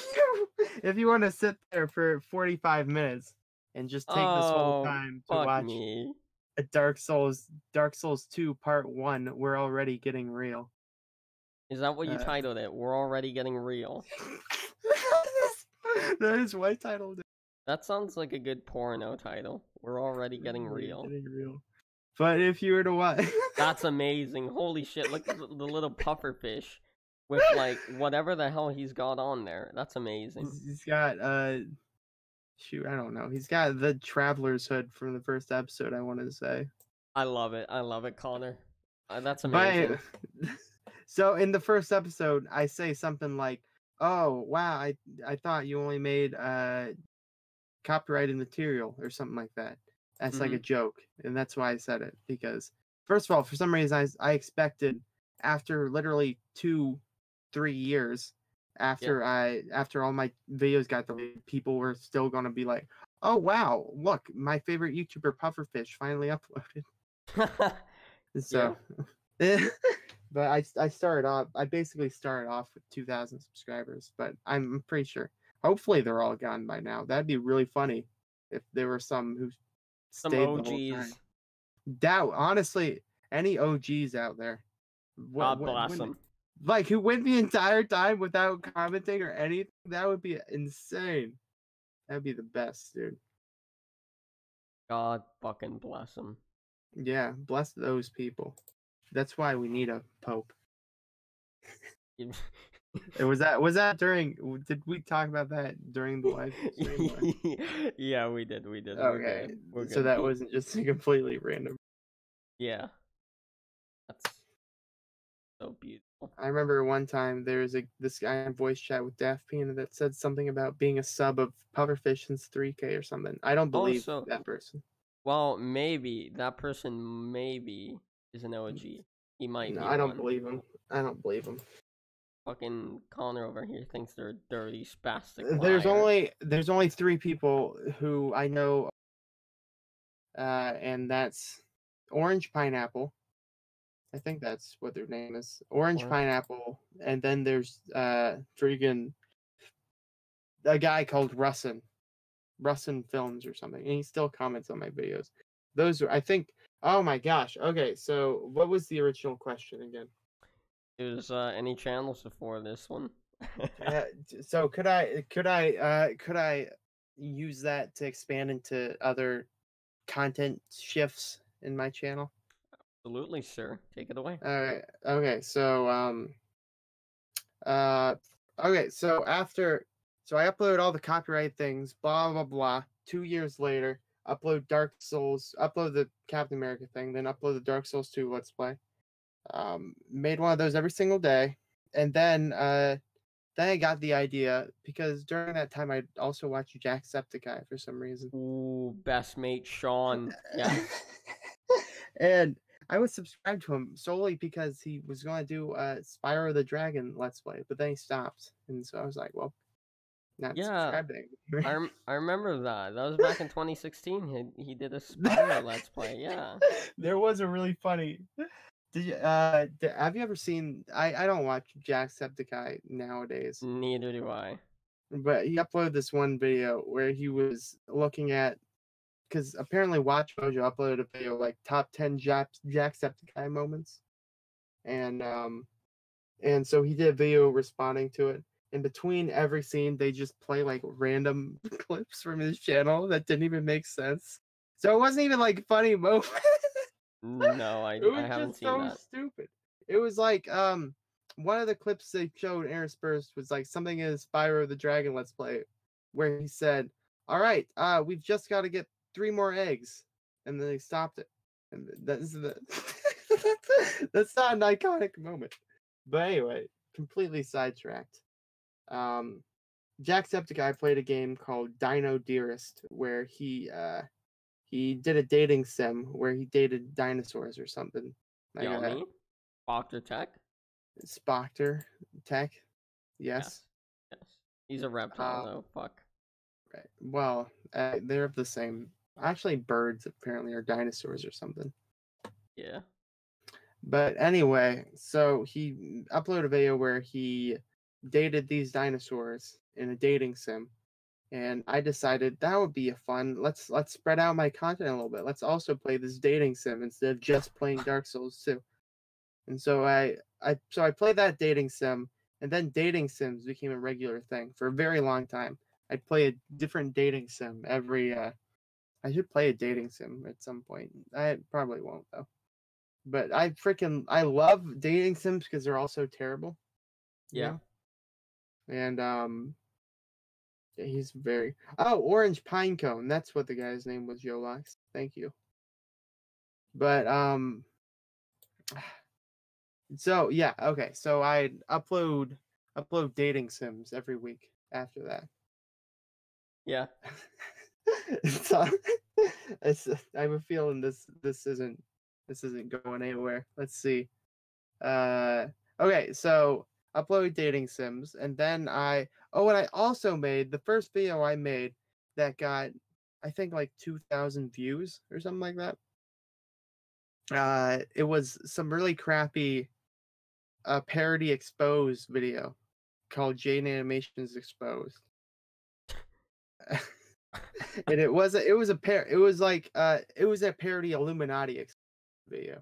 if you want to sit there for 45 minutes and just take this whole Oh, time to fuck watch me. a Dark Souls 2 Part 1, we're already getting real. Is that what you titled it? We're already getting real. That is what I titled it. That sounds like a good porno title. We're already getting real. But if you were to watch, That's amazing. Holy shit, look at the little puffer fish. with like whatever the hell he's got on there. That's amazing. He's got shoot, I don't know. He's got the traveler's hood from the first episode, I wanted to say. I love it. I love it, Connor. That's But amazing. so in the first episode, I say something like, "Oh, wow, I thought you only made copyrighted material or something like that." That's like a joke, and that's why I said it, because first of all, for some reason I expected after literally 2-3 years after all my videos got deleted, people were still gonna be like, "Oh wow, look, my favorite YouTuber Pufferfish finally uploaded." Yeah. So but I basically started off with 2,000 subscribers, but I'm pretty sure hopefully they're all gone by now. That'd be really funny if there were some who Some stayed the whole time. OGs. Doubt, honestly, any OGs out there, God bless them. like who went the entire time without commenting or anything, that would be insane. That'd be the best, dude. God fucking bless them. Yeah, bless those people. That's why we need a pope. Was that during? Did we talk about that during the live stream? Yeah, we did. Okay, We're good. so that wasn't just completely random. Yeah, that's so beautiful. I remember one time there was this guy in voice chat with Daft Peanut that said something about being a sub of Pufferfish since 3K or something. I don't believe that person. Well, maybe that person maybe is an OG. He might No, be. I don't believe him. I don't believe him. Fucking Connor over here thinks they're a dirty spastic There's only 3 people who I know, and that's Orange Pineapple. I think that's what their name is. Orange Pineapple, and then there's freaking a guy called Russin Films or something, and he still comments on my videos. Those are, I think. Oh my gosh. Okay, so what was the original question again? There's any channels before this one? So could I use that to expand into other content shifts in my channel? Absolutely, sir. Take it away. All right. Okay. So okay. So I upload all the copyright things. Blah blah blah. 2 years later, upload Dark Souls. Upload the Captain America thing. Then upload the Dark Souls 2 Let's Play. Made one of those every single day, and then I got the idea because during that time I'd also watch Jacksepticeye for some reason. Ooh, best mate Sean. Yeah. And I was subscribed to him solely because he was going to do Spyro the Dragon Let's Play, but then he stopped, and so I was like, well, not subscribed anymore. I remember that. That was back in 2016. He did a Spyro Let's Play. Yeah. There was a really funny. Did you have you ever seen? I don't watch Jacksepticeye nowadays. Neither do I. But he uploaded this one video where he was looking at, because apparently Watch Mojo uploaded a video like top 10 Jacksepticeye moments, and so he did a video responding to it. In between every scene, they just play like random clips from his channel that didn't even make sense. So it wasn't even like funny moments. No, I haven't seen that. It was so stupid. It was like one of the clips they showed interspersed was like something in Spyro the Dragon Let's Play, where he said, "All right, we've just got to get 3 more eggs," and then they stopped it. And that's that's not an iconic moment. But anyway, completely sidetracked. Jacksepticeye played a game called Dino Dearest, where he did a dating sim where he dated dinosaurs or something. Like Yummy. Spoctor Tech? Spoctor Tech. Yes. Yes. He's a reptile though. Fuck. Right. Well, they're of the same. Actually, birds apparently are dinosaurs or something. Yeah. But anyway, so he uploaded a video where he dated these dinosaurs in a dating sim. And I decided that would be a fun. Let's spread out my content a little bit. Let's also play this dating sim instead of just playing Dark Souls 2. And so I played that dating sim, and then dating sims became a regular thing for a very long time. I'd play a different dating sim every. I should play a dating sim at some point. I probably won't though. But I love dating sims because they're all so terrible. You Yeah. know? And yeah, he's very Orange Pinecone. That's what the guy's name was, Yolox. Thank you. But so yeah, okay. So I upload dating sims every week after that. Yeah. So I have a feeling this isn't going anywhere. Let's see. Okay, so upload dating sims, and then and I also made the first video I made that got I think like 2,000 views or something like that. It was some really crappy parody exposed video called Jane Animations Exposed. And it was a parody Illuminati video,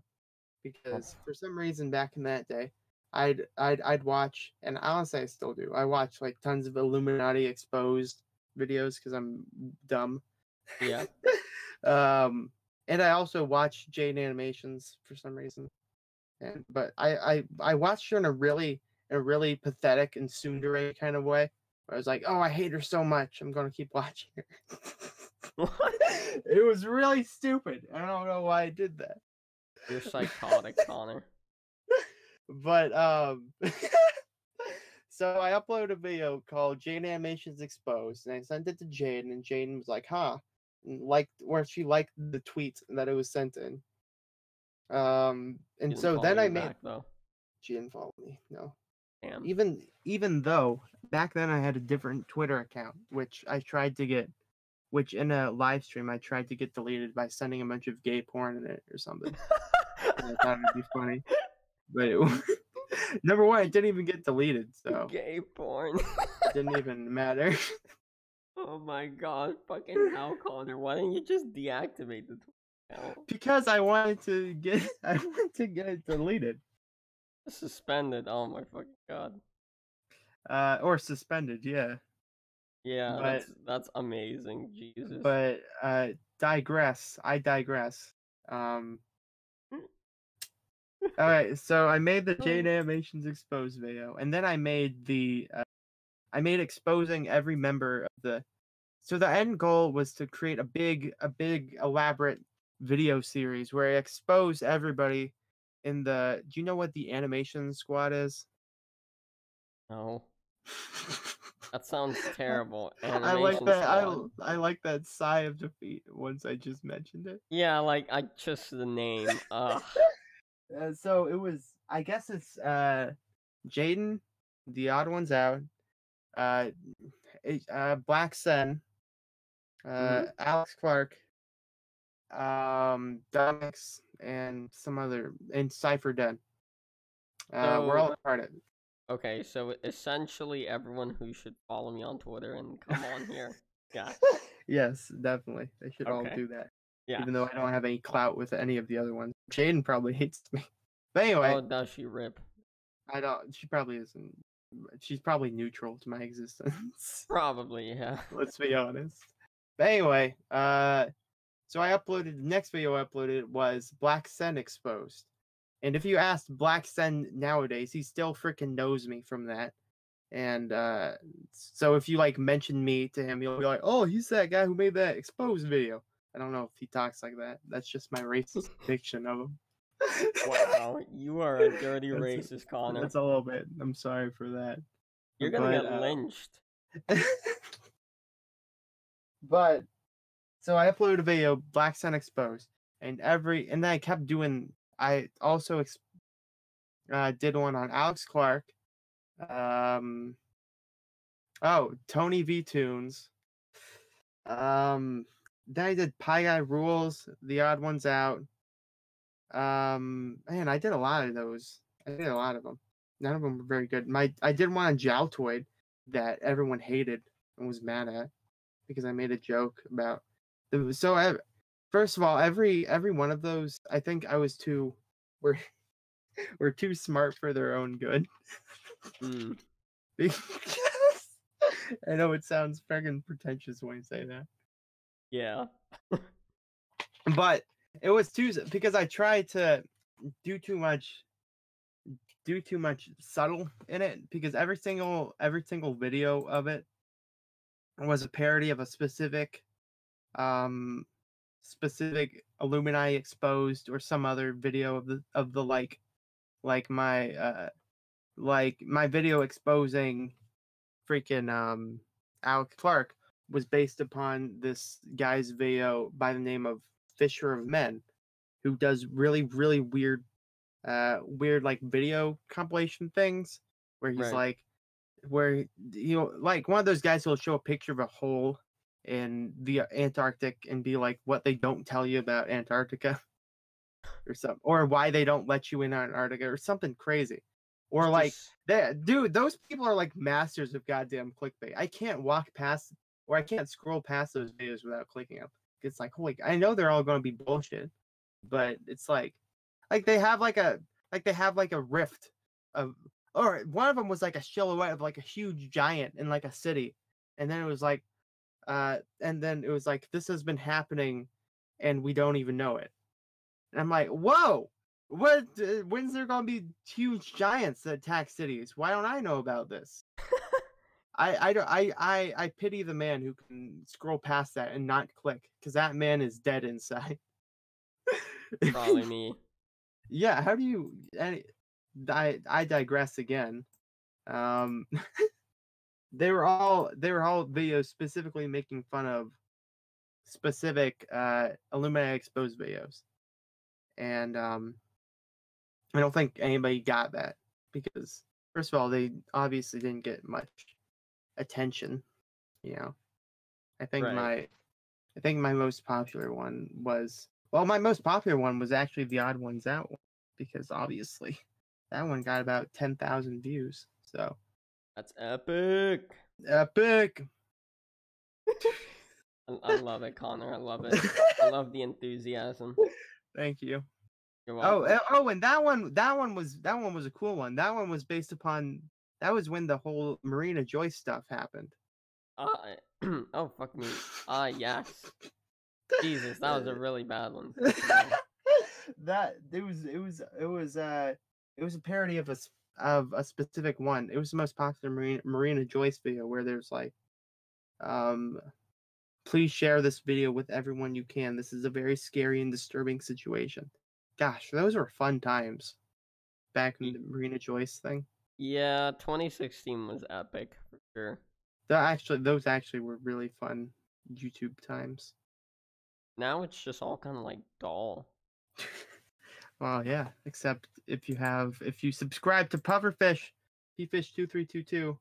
because for some reason back in that day I'd watch, and honestly I still do, I watch like tons of Illuminati exposed videos because I'm dumb. Yeah. And I also watch Jane Animations for some reason, but I watched her in a really pathetic and tsundere kind of way. I was like, oh, I hate her so much, I'm gonna keep watching her. What? It was really stupid. I don't know why I did that. You're psychotic, Connor. But so I uploaded a video called Jane Animations Exposed, and I sent it to Jane, and Jane was like, huh, and she liked the tweet that it was sent in. And Didn't so follow then I you made back, though. she didn't follow me, no. Damn. Even though back then I had a different Twitter account, which in a live stream I tried to get deleted by sending a bunch of gay porn in it or something. I thought it'd be funny, but number one, it didn't even get deleted, so Gay porn. it didn't even matter. Oh my god, fucking hell, Connor. Why didn't you just deactivate the Twitter account? Because I wanted to get it deleted. Suspended. Oh my fucking god. Or suspended, yeah. Yeah, But that's amazing. Jesus. but digress. I digress. Alright, so I made the Jane Animations Exposed video, and then I made exposing every member of the. So the end goal was to create a big elaborate video series where I expose everybody in the. Do you know what the animation squad is? No. That sounds terrible. I like Animation that. squad. I like that sigh of defeat once I just mentioned it. Yeah, like I just the name. Ugh. So it was. I guess it's Jaden, the odd ones out. Uh, Black Sen, Alex Clark, Domix, and some other, and Cypher Den. We're all So a part of it. okay, so essentially everyone who should follow me on Twitter and come on here. Yeah. Yes, definitely. They should all Okay. do that. Yeah. Even though I don't have any clout with any of the other ones. Jaden probably hates me. But anyway, Oh, does she rip? I don't. She probably isn't. She's probably neutral to my existence. Probably, yeah. Let's be honest. But anyway, so I uploaded the next video I uploaded was Black Sen Exposed. And if you asked Black Sen nowadays, he still freaking knows me from that. And so if you like mention me to him, he'll be like, "Oh, he's that guy who made that exposed video." I don't know if he talks like that. That's just my racist depiction of him. Wow, you are a dirty racist, Connor. That's a little bit. I'm sorry for that. You're gonna get lynched. But so I uploaded a video, Black Sun Exposed, and then I kept doing. I also did one on Alex Clark. Tony V Tunes. Then I did Pie Guy Rules, The Odd Ones Out. Man, I did a lot of those. I did a lot of them. None of them were very good. I did one on Jaltoid that everyone hated and was mad at because I made a joke about. First of all, every one of those, I think I was were too smart for their own good. Because I know it sounds freaking pretentious when I say that. Yeah. But it was too, because I tried to do too much do too much subtle in it because every single video of it was a parody of a specific Illuminati exposed or some other video of the like my video exposing freaking Alex Clark was based upon this guy's video by the name of Fisher of Men, who does really weird like video compilation things where he's Right. like where like one of those guys who'll show a picture of a hole in the Antarctic and be like what they don't tell you about Antarctica or something, or why they don't let you in Antarctica or something crazy. Or It's like just that dude, those people are like masters of goddamn clickbait. I can't walk past or I can't scroll past those videos without clicking them. It's like, holy, I know they're all going to be bullshit, but it's like they have like a rift of, or one of them was like a silhouette of like a huge giant in like a city, and then it was like this has been happening and we don't even know it. And I'm like, whoa, what? When's there gonna be huge giants that attack cities? Why don't I know about this? I pity the man who can scroll past that and not click, because that man is dead inside. probably me. Yeah, how do you? I digress again. Um, they were all videos specifically making fun of specific Illuminati exposed videos, and I don't think anybody got that because first of all, they obviously didn't get much attention. You know, I think Right. my most popular one was my most popular one was actually the Odd Ones Out one, because obviously that one got about 10,000 views. So That's epic. epic. I love it, Connor. I love it. I love the enthusiasm. Thank you. You're welcome. And that one was a cool one. That one was based upon, that was when the whole Marina Joyce stuff happened. Oh fuck me. Yes. Jesus, that was a really bad one. That it was a parody of a specific one. It was the most popular Marina Joyce video where there's like, please share this video with everyone you can. This is a very scary and disturbing situation. Gosh, those were fun times back in the Marina Joyce thing. Yeah, 2016 was epic for sure. Those actually were really fun YouTube times. Now it's just all kind of like dull. Well, yeah, except if you subscribe to Pufferfish, Pfish2322.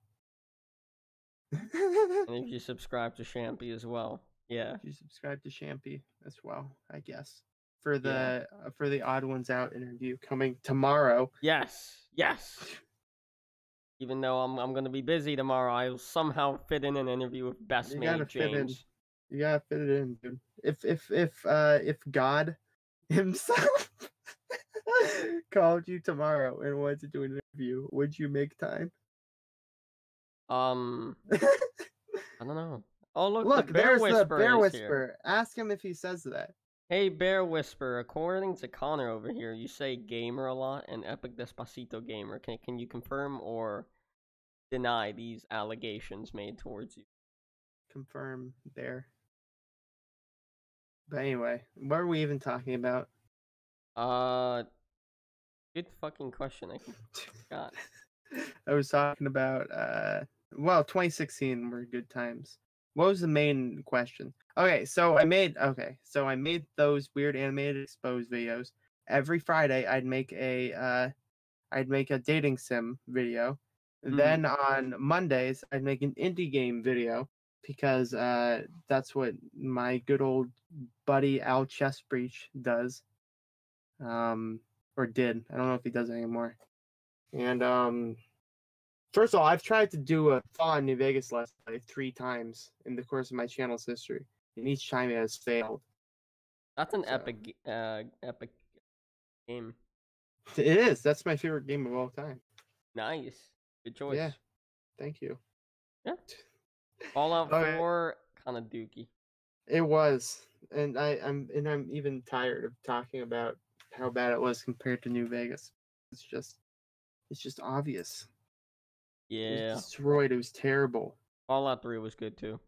And if you subscribe to Shampy as well. Yeah. If you subscribe to Shampy as well, I guess. For Yeah. the Odd Ones Out interview coming tomorrow. Yes. Yes. Even though I'm gonna be busy tomorrow, I'll somehow fit in an interview with Best You Mate gotta fit in. James. You gotta fit it in, dude. If God himself called you tomorrow and wanted to do an interview, would you make time? I don't know. Oh Look, the Bear there's the Whisperer Bear is here. Whisperer. Ask him if he says that. Hey, Bear Whisperer, according to Connor over here, you say gamer a lot and Epic Despacito gamer. Can you confirm or deny these allegations made towards you? Confirm there. But anyway, what are we even talking about? Good fucking question. I forgot. I was talking about 2016 were good times. What was the main question? So I made those weird animated exposed videos. Every Friday I'd make a dating sim video. Then on Mondays I'd make an indie game video, because that's what my good old buddy Al Chestbreach does. Or did. I don't know if he does it anymore. And first of all, I've tried to do a Fallout New Vegas Let's Play 3 times in the course of my channel's history, and each time it has failed. That's an epic game. It is. That's my favorite game of all time. Nice. Good choice. Yeah. Thank you. Yeah. Fallout 4, kind of dookie. It was, and I'm even tired of talking about how bad it was compared to New Vegas. It's just It's just obvious. It was Yeah. destroyed. It was terrible. Fallout 3 was good too.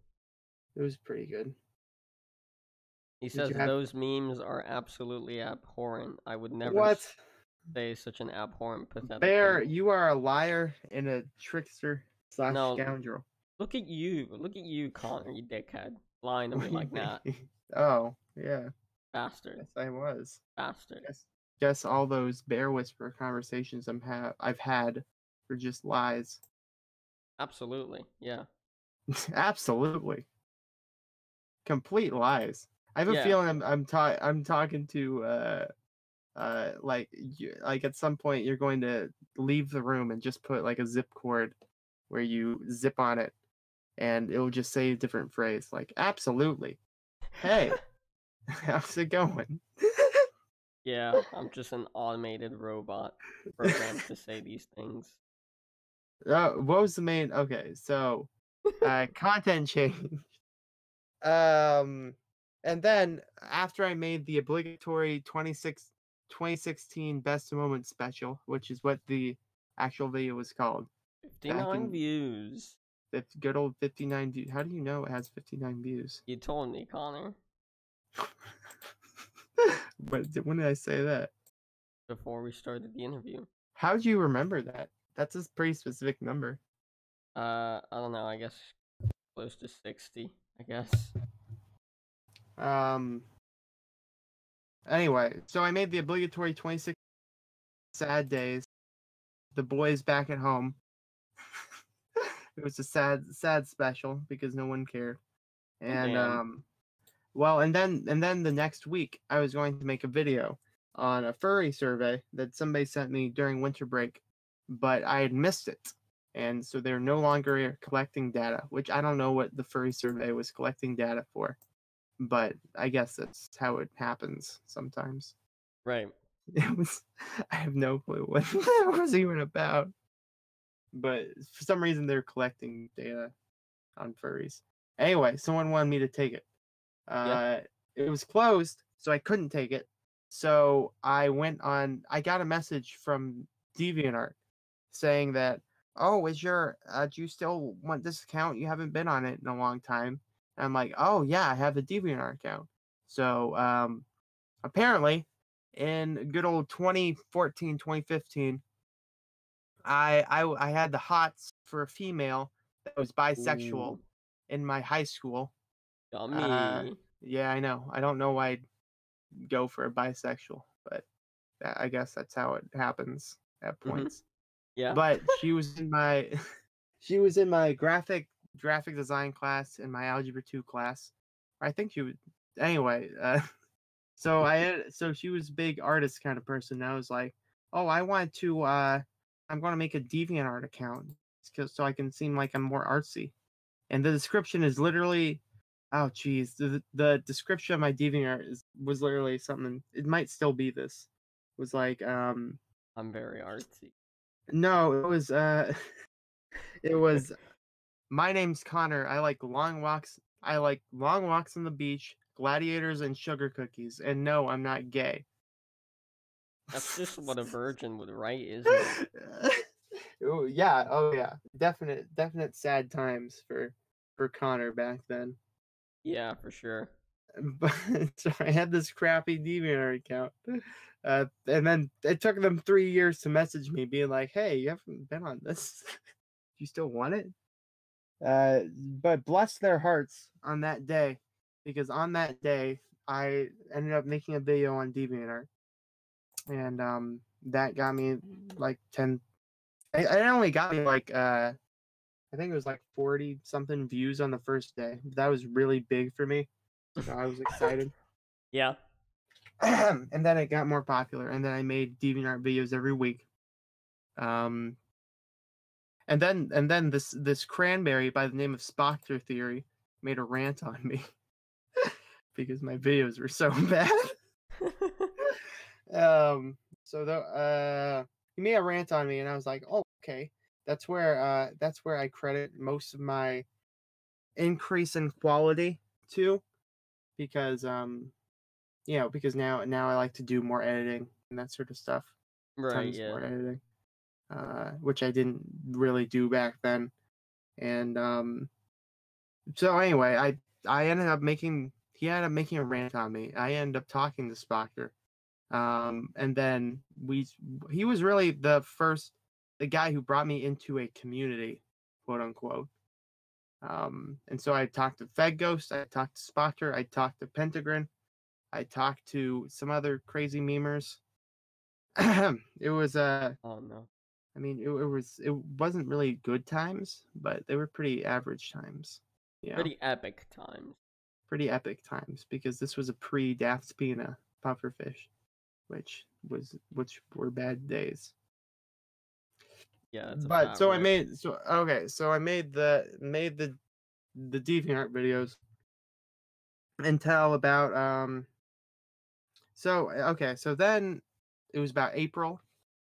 It was pretty good. He Did says you have those memes are absolutely abhorrent. I would never what? say such an abhorrent, pathetic Bear, thing. you are a liar and a trickster / No, scoundrel. look at you. Look at you, Connor, you dickhead. Lying to me like that. Oh, yeah. Bastard. Yes, I was. Bastard. Guess all those bear whisper conversations I've had were just lies. Absolutely. Yeah. Absolutely. Complete lies. I have a Yeah. feeling I'm talking to like like at some point you're going to leave the room and just put like a zip cord where you zip on it and it will just say a different phrase like absolutely. Hey, how's it going? Yeah. I'm just an automated robot programmed to say these things. What was the main? Okay, so content change. And then after I made the obligatory 2016 best moment special, which is what the actual video was called, back 59 in views. the good old 59 views. How do you know it has 59 views? You told me, Connor, When did I say that? before we started the interview. How do you remember that? That's a pretty specific number. I don't know. I guess close to 60. I guess. Um. Anyway, so I made the obligatory 26 sad days. The boys back at home. It was a sad special because no one cared. Oh, And damn. well, and then the next week I was going to make a video on a furry survey that somebody sent me during winter break, but I had missed it. And so they're no longer collecting data, which I don't know what the furry survey was collecting data for, but I guess that's how it happens sometimes. Right. It was I have no clue what that was even about. But for some reason they're collecting data on furries. Anyway, someone wanted me to take it. Yeah. It was closed, so I couldn't take it. So I got a message from DeviantArt saying that, oh, do you still want this account? You haven't been on it in a long time. And I'm like, oh yeah, I have the DeviantArt account. So apparently in good old 2014, 2015, I had the hots for a female that was bisexual Ooh. in my high school. Yummy. Yeah, I know. I don't know why I'd go for a bisexual, but I guess that's how it happens at Mhm. points. Yeah. But she was in my she was in my graphic design class in my algebra 2 class. I think she would anyway, so she was a big artist kind of person. And I was like, "Oh, I'm going to make a DeviantArt account so I can seem like I'm more artsy." And the description is literally, oh geez, the description of my DeviantArt was literally something. It might still be this. It was like I'm very artsy. no, it was it was my name's Connor. I like long walks on the beach, gladiators, and sugar cookies. And no, I'm not gay. That's just what a virgin would write, isn't it? Oh yeah. Definite sad times for Connor back then. Yeah, for sure. But so I had this crappy DeviantArt account. And then it took them 3 years to message me being like, hey, you haven't been on this. You still want it? But bless their hearts on that day, because on that day I ended up making a video on DeviantArt, and that got me like 10. It only got me like I think it was like 40 something views on the first day. That was really big for me, so I was excited. Yeah. And then it got more popular, and then I made DeviantArt videos every week. Um, and then this cranberry by the name of Spoctor Theory made a rant on me because my videos were so bad. So he made a rant on me, and I was like, oh, okay. That's where I credit most of my increase in quality to, because because now I like to do more editing and that sort of stuff. Right, Tons yeah. more editing. which I didn't really do back then. And so anyway, I ended up making he ended up making a rant on me. I ended up talking to Spocker. And then he was really the guy who brought me into a community, quote unquote. And so I talked to Fed Ghost, I talked to Spocker, I talked to Pentagon, I talked to some other crazy memers. It was Oh no. I mean it wasn't really good times, but they were pretty average times. You know, Pretty epic times. pretty epic times because this was a pre-Daft Spina pufferfish, which were bad days. Yeah, that's a But fat so I rip. made so I made the DeviantArt videos until about so then it was about April,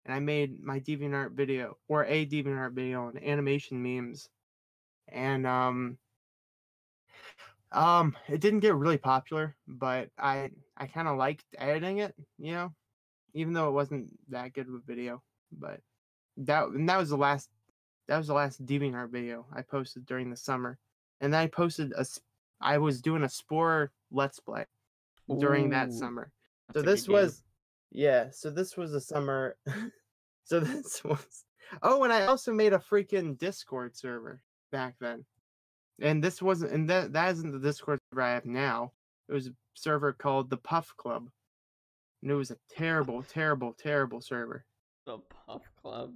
and I made my DeviantArt video or a DeviantArt video on animation memes, and it didn't get really popular, but I kind of liked editing it, you know, even though it wasn't that good of a video. But that was the last DeviantArt video I posted during the summer, and then I was doing a Spore Let's Play during that Ooh, summer. So that's a good this game. was so this was the summer. So this was and I also made a freaking Discord server back then. And this wasn't and that isn't the Discord server I have now. It was a server called the Puff Club. And it was a terrible, terrible, terrible server. The Puff Club.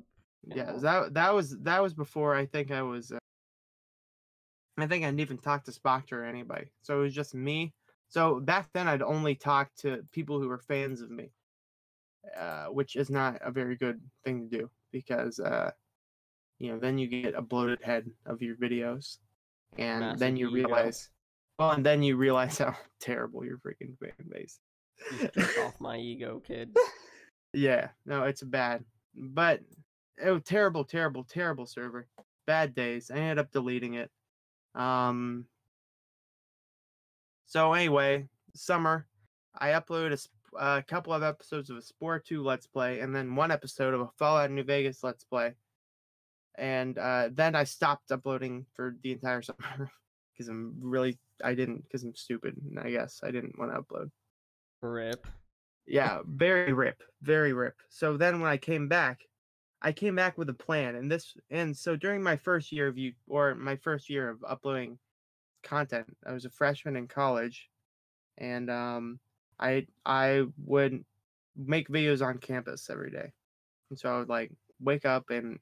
Yeah, Hell. that was before I think I didn't even talk to Spock or anybody. So it was just me. So back then I'd only talk to people who were fans of me, which is not a very good thing to do because then you get a bloated head of your videos, and Massive then you ego. realize, how terrible your freaking fan base. Just jerk off my ego, kid. Yeah, no, it's bad, but it was terrible, terrible, terrible server. Bad days. I ended up deleting it. Um, So anyway, summer, I uploaded a couple of episodes of a Spore 2 Let's Play, and then one episode of a Fallout New Vegas Let's Play. And then I stopped uploading for the entire summer because because I'm stupid, and I guess I didn't want to upload. Rip. Yeah, very rip, very rip. So then when I came back with a plan, and so during my first year my first year of uploading content, I was a freshman in college, and I would make videos on campus every day. And so I would like wake up and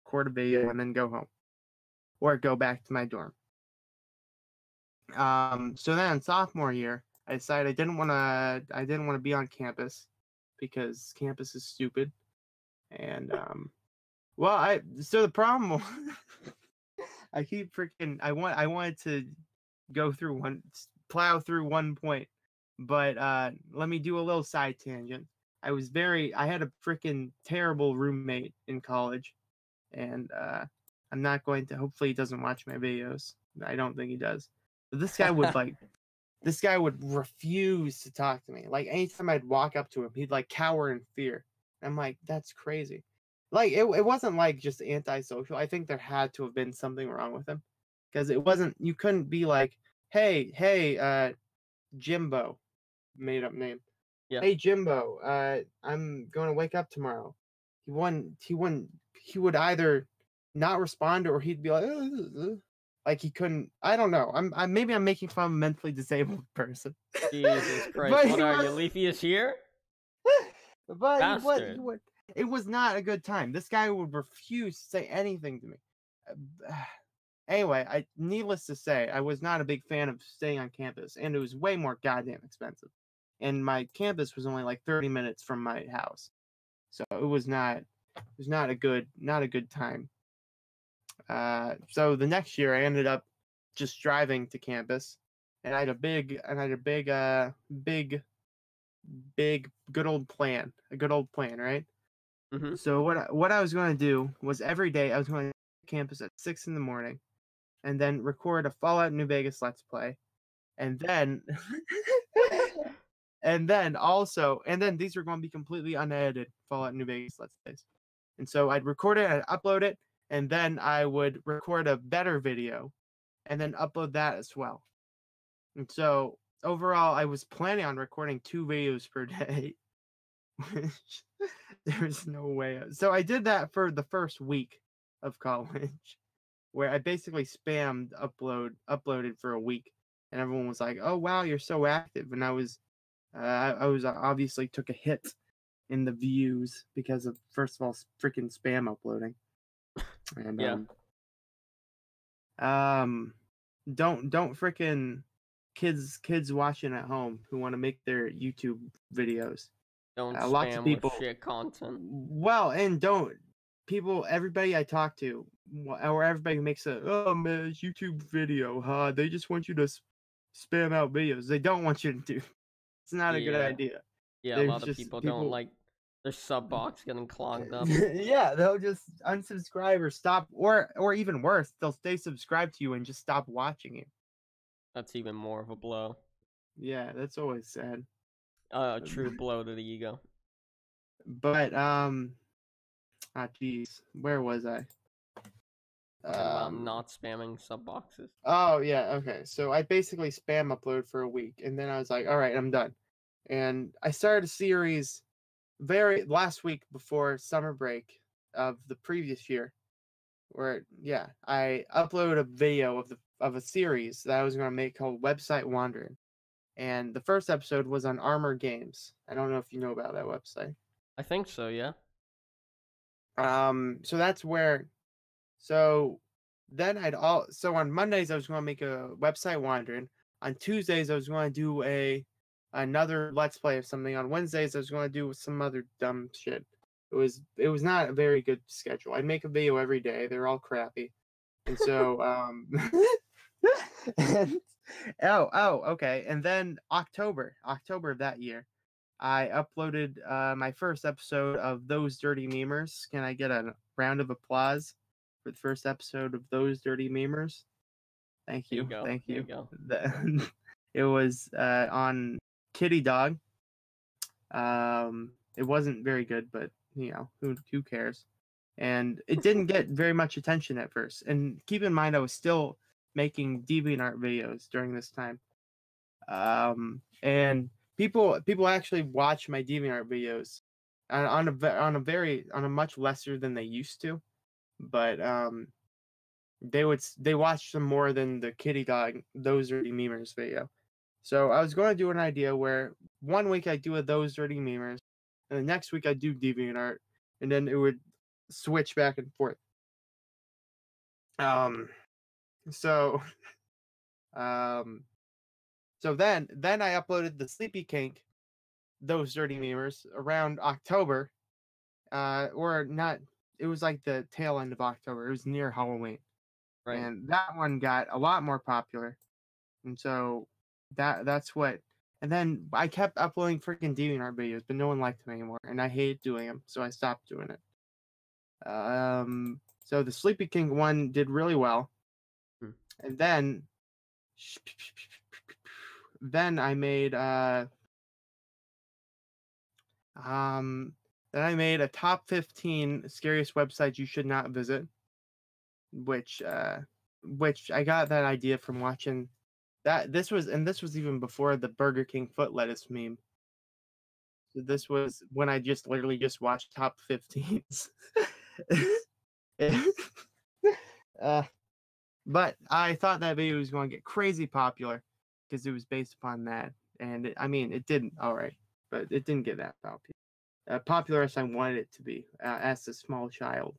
record a video and then go home or go back to my dorm. So then sophomore year, I decided I didn't want to be on campus because campus is stupid. And so the problem I keep freaking I wanted to plow through one point, but let me do a little side tangent. I had a freaking terrible roommate in college, and I'm not going to. Hopefully, he doesn't watch my videos. I don't think he does. But this guy would refuse to talk to me. Like anytime I'd walk up to him, he'd like cower in fear. I'm like, that's crazy. Like it wasn't like just antisocial. I think there had to have been something wrong with him, because it wasn't. You couldn't be like, hey, Jimbo, made up name. Yeah. Hey Jimbo, I'm going to wake up tomorrow. He would either not respond, or he'd be like, like he couldn't. I don't know. Maybe I'm making fun of a mentally disabled person. Jesus Christ. But What he are you? was, Leafy is here? but he Bastard. would. It was not a good time. This guy would refuse to say anything to me. Anyway, needless to say, I was not a big fan of staying on campus, and it was way more goddamn expensive. And my campus was only like 30 minutes from my house, so it was not a good time. So the next year, I ended up just driving to campus, and I had a big good old plan, right? Mm-hmm. So what I was going to do was every day I was going to campus at 6 in the morning, and then record a Fallout New Vegas Let's Play, and then and then these were going to be completely unedited Fallout New Vegas Let's Plays, And so I'd record it, I'd upload it, and then I would record a better video and then upload that as well. And so overall, I was planning on recording 2 videos per day. Which there's no way. So I did that for the first week of college, where I basically spammed uploaded for a week, and everyone was like, "Oh wow, you're so active." And I was obviously took a hit in the views because of, first of all, freaking spam uploading, and Yeah. don't freaking kids watching at home who want to make their YouTube videos. Don't Lots of spam with people. shit content. Well, and don't people, everybody I talk to, or everybody who makes a, oh man, it's YouTube video, huh? They just want you to spam out videos. They don't want you to do. It's not a good Yeah. idea. Yeah, a There's lot of just people don't like their sub box getting clogged up. Yeah, they'll just unsubscribe or stop, or even worse, they'll stay subscribed to you and just stop watching you. That's even more of a blow. Yeah, that's always sad. A true blow to the ego. But geez, where was I? Talking about not spamming sub boxes. Oh yeah, okay. So I basically spam upload for a week, and then I was like, all right, I'm done. And I started a series last week before summer break of the previous year, where I uploaded a video of a series that I was gonna make called Website Wandering. And the first episode was on Armor Games. I don't know if you know about that website. I think so, yeah. So that's where. So then so on Mondays I was going to make a Website Wandering. On Tuesdays I was going to do another Let's Play of something. On Wednesdays I was going to do some other dumb shit. It was not a very good schedule. I'd make a video every day. They're all crappy. And so and, okay. And then October of that year, I uploaded my first episode of Those Dirty Memers. Can I get a round of applause for the first episode of Those Dirty Memers? Thank you. Thank you. There you go. It was on Kitty Dog. It wasn't very good, but who cares? And it didn't get very much attention at first. And keep in mind, I was still making DeviantArt videos during this time. And people actually watch my DeviantArt videos on a much lesser than they used to, but they watch them more than the Kitty Dog Those Dirty Memers video. So I was going to do an idea where one week I do a Those Dirty Memers, and the next week I do DeviantArt, and then it would switch back and forth. So so then I uploaded the Sleepy Kink Those Dirty Memers around October, or not. It was like the tail end of October. It was near Halloween, Right. and that one got a lot more popular, and so that's what. And then I kept uploading freaking DeviantArt videos, but no one liked them anymore, and I hated doing them, so I stopped doing it. So the Sleepy King one did really well, and then I made then I made a top 15 scariest websites you should not visit, which I got that idea from watching that. This was even before the Burger King foot lettuce meme. So this was when I just literally just watched top 15s. But I thought that video was going to get crazy popular because it was based upon that, and it didn't. All right, but it didn't get that popular as I wanted it to be as a small child.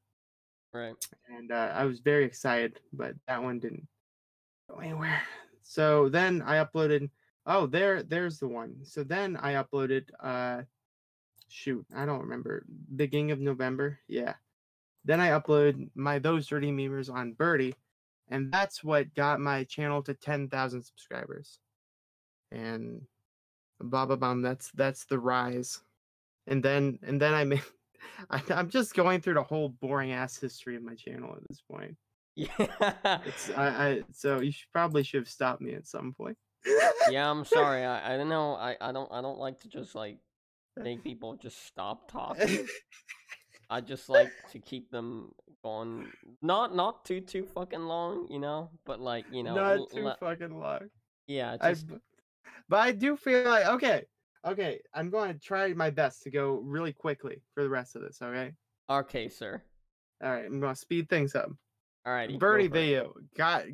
Right. And I was very excited, but that one didn't go anywhere. So then I uploaded. Oh, there's the one. So then I uploaded. Shoot, I don't remember. Beginning of November. Yeah. Then I uploaded my Those Dirty Memers on Birdie, and that's what got my channel to 10,000 subscribers. And blah blah blah. That's the rise. And then I made. I'm just going through the whole boring ass history of my channel at this point. Yeah. So you probably should have stopped me at some point. Yeah, I'm sorry. I don't know. I don't like to just like make people just stop talking. I just like to keep them going, not too fucking long, but like Not too fucking long. yeah, I, just but I do feel like okay. I'm going to try my best to go really quickly for the rest of this. Okay. okay, sir. All right. I'm going to speed things up. Alrighty, go Birdie for it. video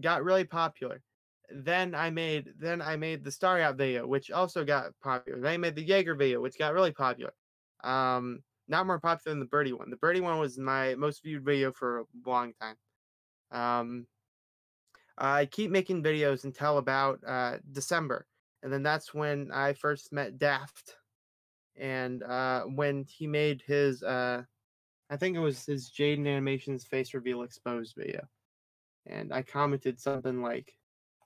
got really popular. Then I made the Star Out video, which also got popular. Then I made the Jaeger video, which got really popular. Not more popular than the Birdie one. The Birdie one was my most viewed video for a long time. I keep making videos until about December, and then that's when I first met Daft, and when he made his I think it was his Jaden Animations face reveal exposed video, and I commented something like,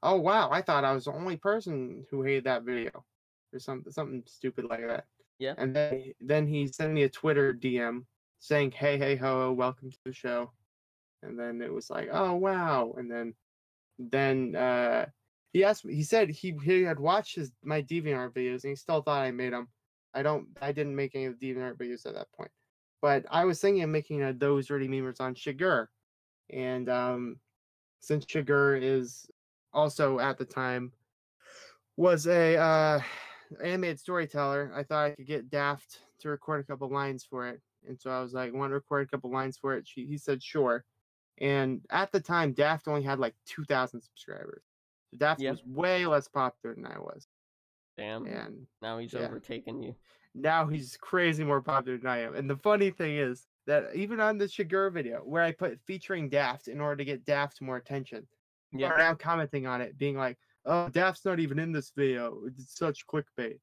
"Oh wow, I thought I was the only person who hated that video," or something stupid like that. Yeah. And then he sent me a Twitter DM saying, "Hey ho, welcome to the show." And then it was like, "Oh wow," and then he asked me. He said he had watched my DeviantArt videos and he still thought I made them. I didn't make any of the DeviantArt videos at that point, but I was thinking of making those dirty memers on Shigur, and since Shigur is also at the time was a animated storyteller, I thought I could get Daft to record a couple lines for it, and so I was like, "Want to record a couple lines for it?" He said, "Sure." And at the time, Daft only had like 2,000 subscribers. So Daft Yeah. was way less popular than I was. Damn. And Now he's yeah, overtaken you. now he's crazy more popular than I am. And the funny thing is that even on the Shigur video, where I put featuring Daft in order to get Daft more attention, people Yeah. are now commenting on it, being like, "Oh, Daft's not even in this video. It's such clickbait."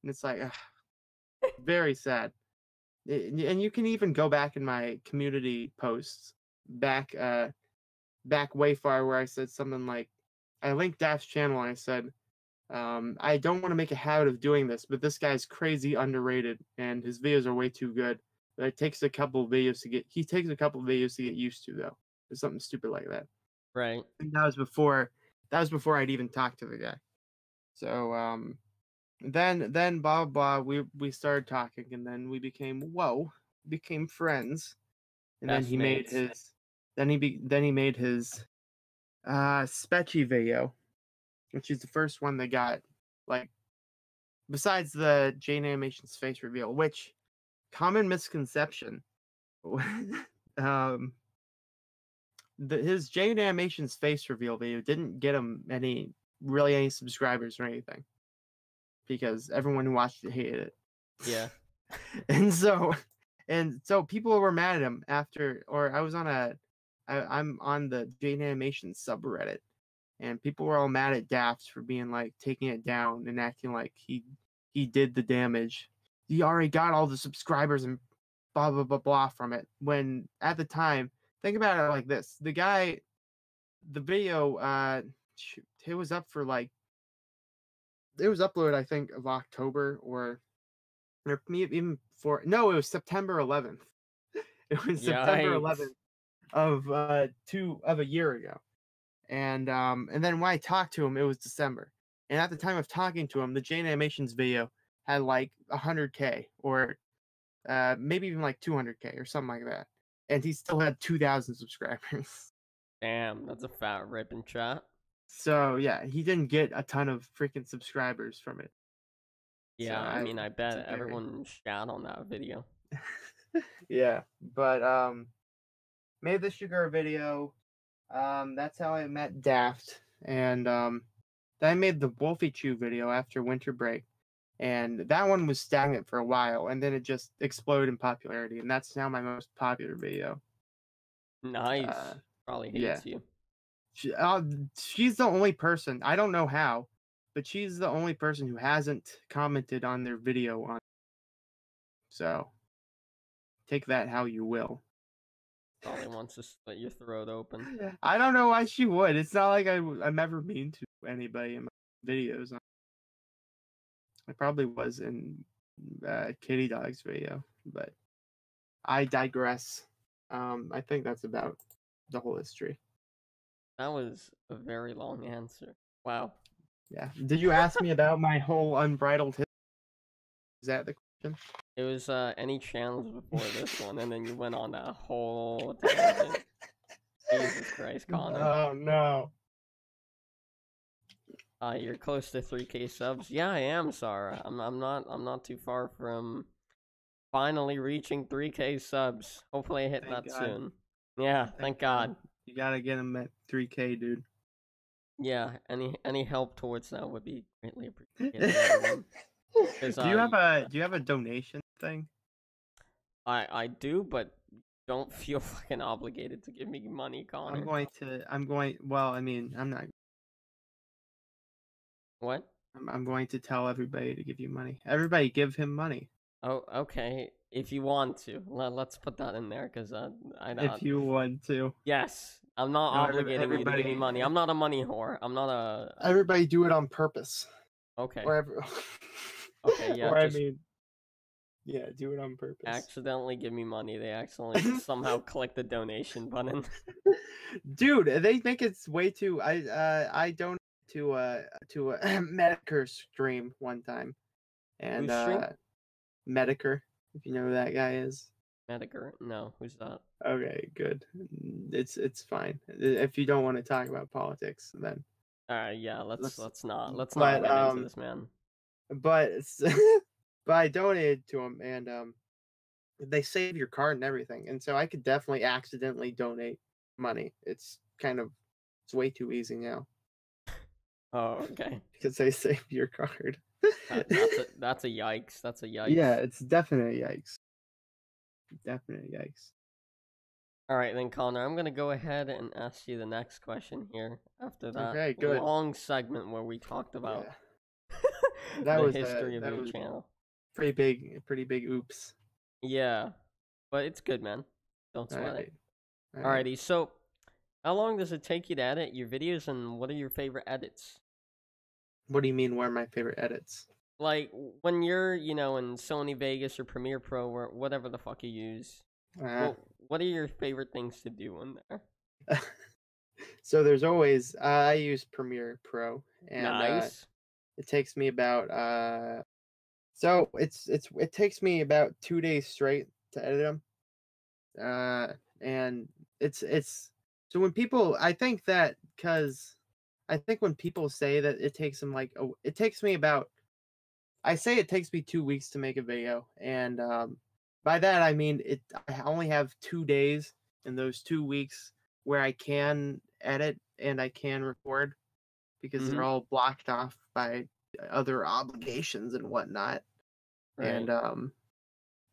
And it's like, ugh, very sad. And you can even go back in my community posts back way far where I said something like, I linked Daft's channel and I said, I don't want to make a habit of doing this, but this guy's crazy underrated and his videos are way too good. But it takes a couple of videos to get used to though. Or something stupid like that. Right. And that was before I'd even talked to the guy. So then blah blah we started talking and then we became friends. And then Best he made mates. his then he made his Spetchy video, which is the first one that got like besides the Jane Animation's face reveal, which common misconception. um his Jane Animation's face reveal video didn't get him any subscribers or anything because everyone who watched it hated it. Yeah. and so and so people were mad at him after or I'm on the Jane Animation subreddit and people were all mad at Daft for being like taking it down and acting like he did the damage. He already got all the subscribers and blah blah blah blah from it. When at the time, think about it like this: the video, it was up for like it was uploaded I think of October or maybe even for no, it was September 11th. It was September Yikes. 11th of a year ago. And then when I talked to him, it was December. And at the time of talking to him, the Jane Animations video had like 100K or maybe even like 200K or something like that. And he still had 2,000 subscribers. Damn, that's a fat rip in chat. So yeah, he didn't get a ton of freaking subscribers from it. So Yeah, I mean, I it's bet a very everyone shat on that video. yeah. But made the Sugar video. That's how I met Daft. And then I made the Wolfie Chew video after winter break. And that one was stagnant for a while, and then it just exploded in popularity, and that's now my most popular video. Nice. Probably Yeah, hates you. she's the only person I don't know how, but she's the only person who hasn't commented on their video on. So take that how you will. Probably wants to slit your throat open. I don't know why she would. It's not like I'm ever mean to anybody in my videos. I probably was in Kitty Dog's video, but I digress. I think that's about the whole history. That was a very long answer. Wow. Yeah. Did you ask me about my whole unbridled history? Is that the question? It was any channels before this one, and then you went on that whole tangent. Jesus Christ, Connor. Oh no. You're close to 3K subs. Yeah, I am, Sarah. I'm not too far from finally reaching 3K subs. Hopefully I hit Thank that God. soon. Yeah, thank God. You gotta get him at 3K, dude. Yeah, any help towards that would be greatly appreciated, everyone. Do you have a donation thing? I do, but don't feel fucking obligated to give me money, Connor. Well, I mean, I'm not. What? I'm going to tell everybody to give you money. Everybody give him money. Oh, okay. If you want to, let's put that in there, cause I don't. If you want to. Yes, I'm not No, obligating you to give me money. I'm not a money whore. I'm not a. Everybody do it on purpose. Okay. Or Okay, yeah. or Just I mean, yeah, do it on purpose. accidentally give me money. They accidentally just somehow click the donation button. Dude, they think it's way too. I donated to a Medicare stream one time, and Whose stream? Medicare, if you know who that guy is. Medicare? No, who's that? Okay, good. It's fine. If you don't want to talk about politics, then. Yeah. Let's not but, get into this, man. But but I donated to him, and they save your card and everything, and so I could definitely accidentally donate money. It's way too easy now Oh, okay. because they save your card. That's a yikes. That's a yikes. Yeah, it's definitely yikes. Definitely yikes. All right, then, Connor, I'm gonna go ahead and ask you the next question here. After that Okay, good. long segment where we talked about That the was history of your channel. Pretty big oops. Yeah, but it's good, man. Don't sweat it. Alright. Alrighty, so how long does it take you to edit your videos, and what are your favorite edits? What do you mean? What are my favorite edits? Like when you're, in Sony Vegas or Premiere Pro or whatever the fuck you use. What are your favorite things to do in there? So there's always I use Premiere Pro, and Nice. it takes me about it takes me about 2 days straight to edit them. And it's so when people I think when people say that it takes them it takes me about I say it takes me 2 weeks to make a video, and by that I mean I only have 2 days in those 2 weeks where I can edit and I can record because they're all blocked off by other obligations and whatnot. Right.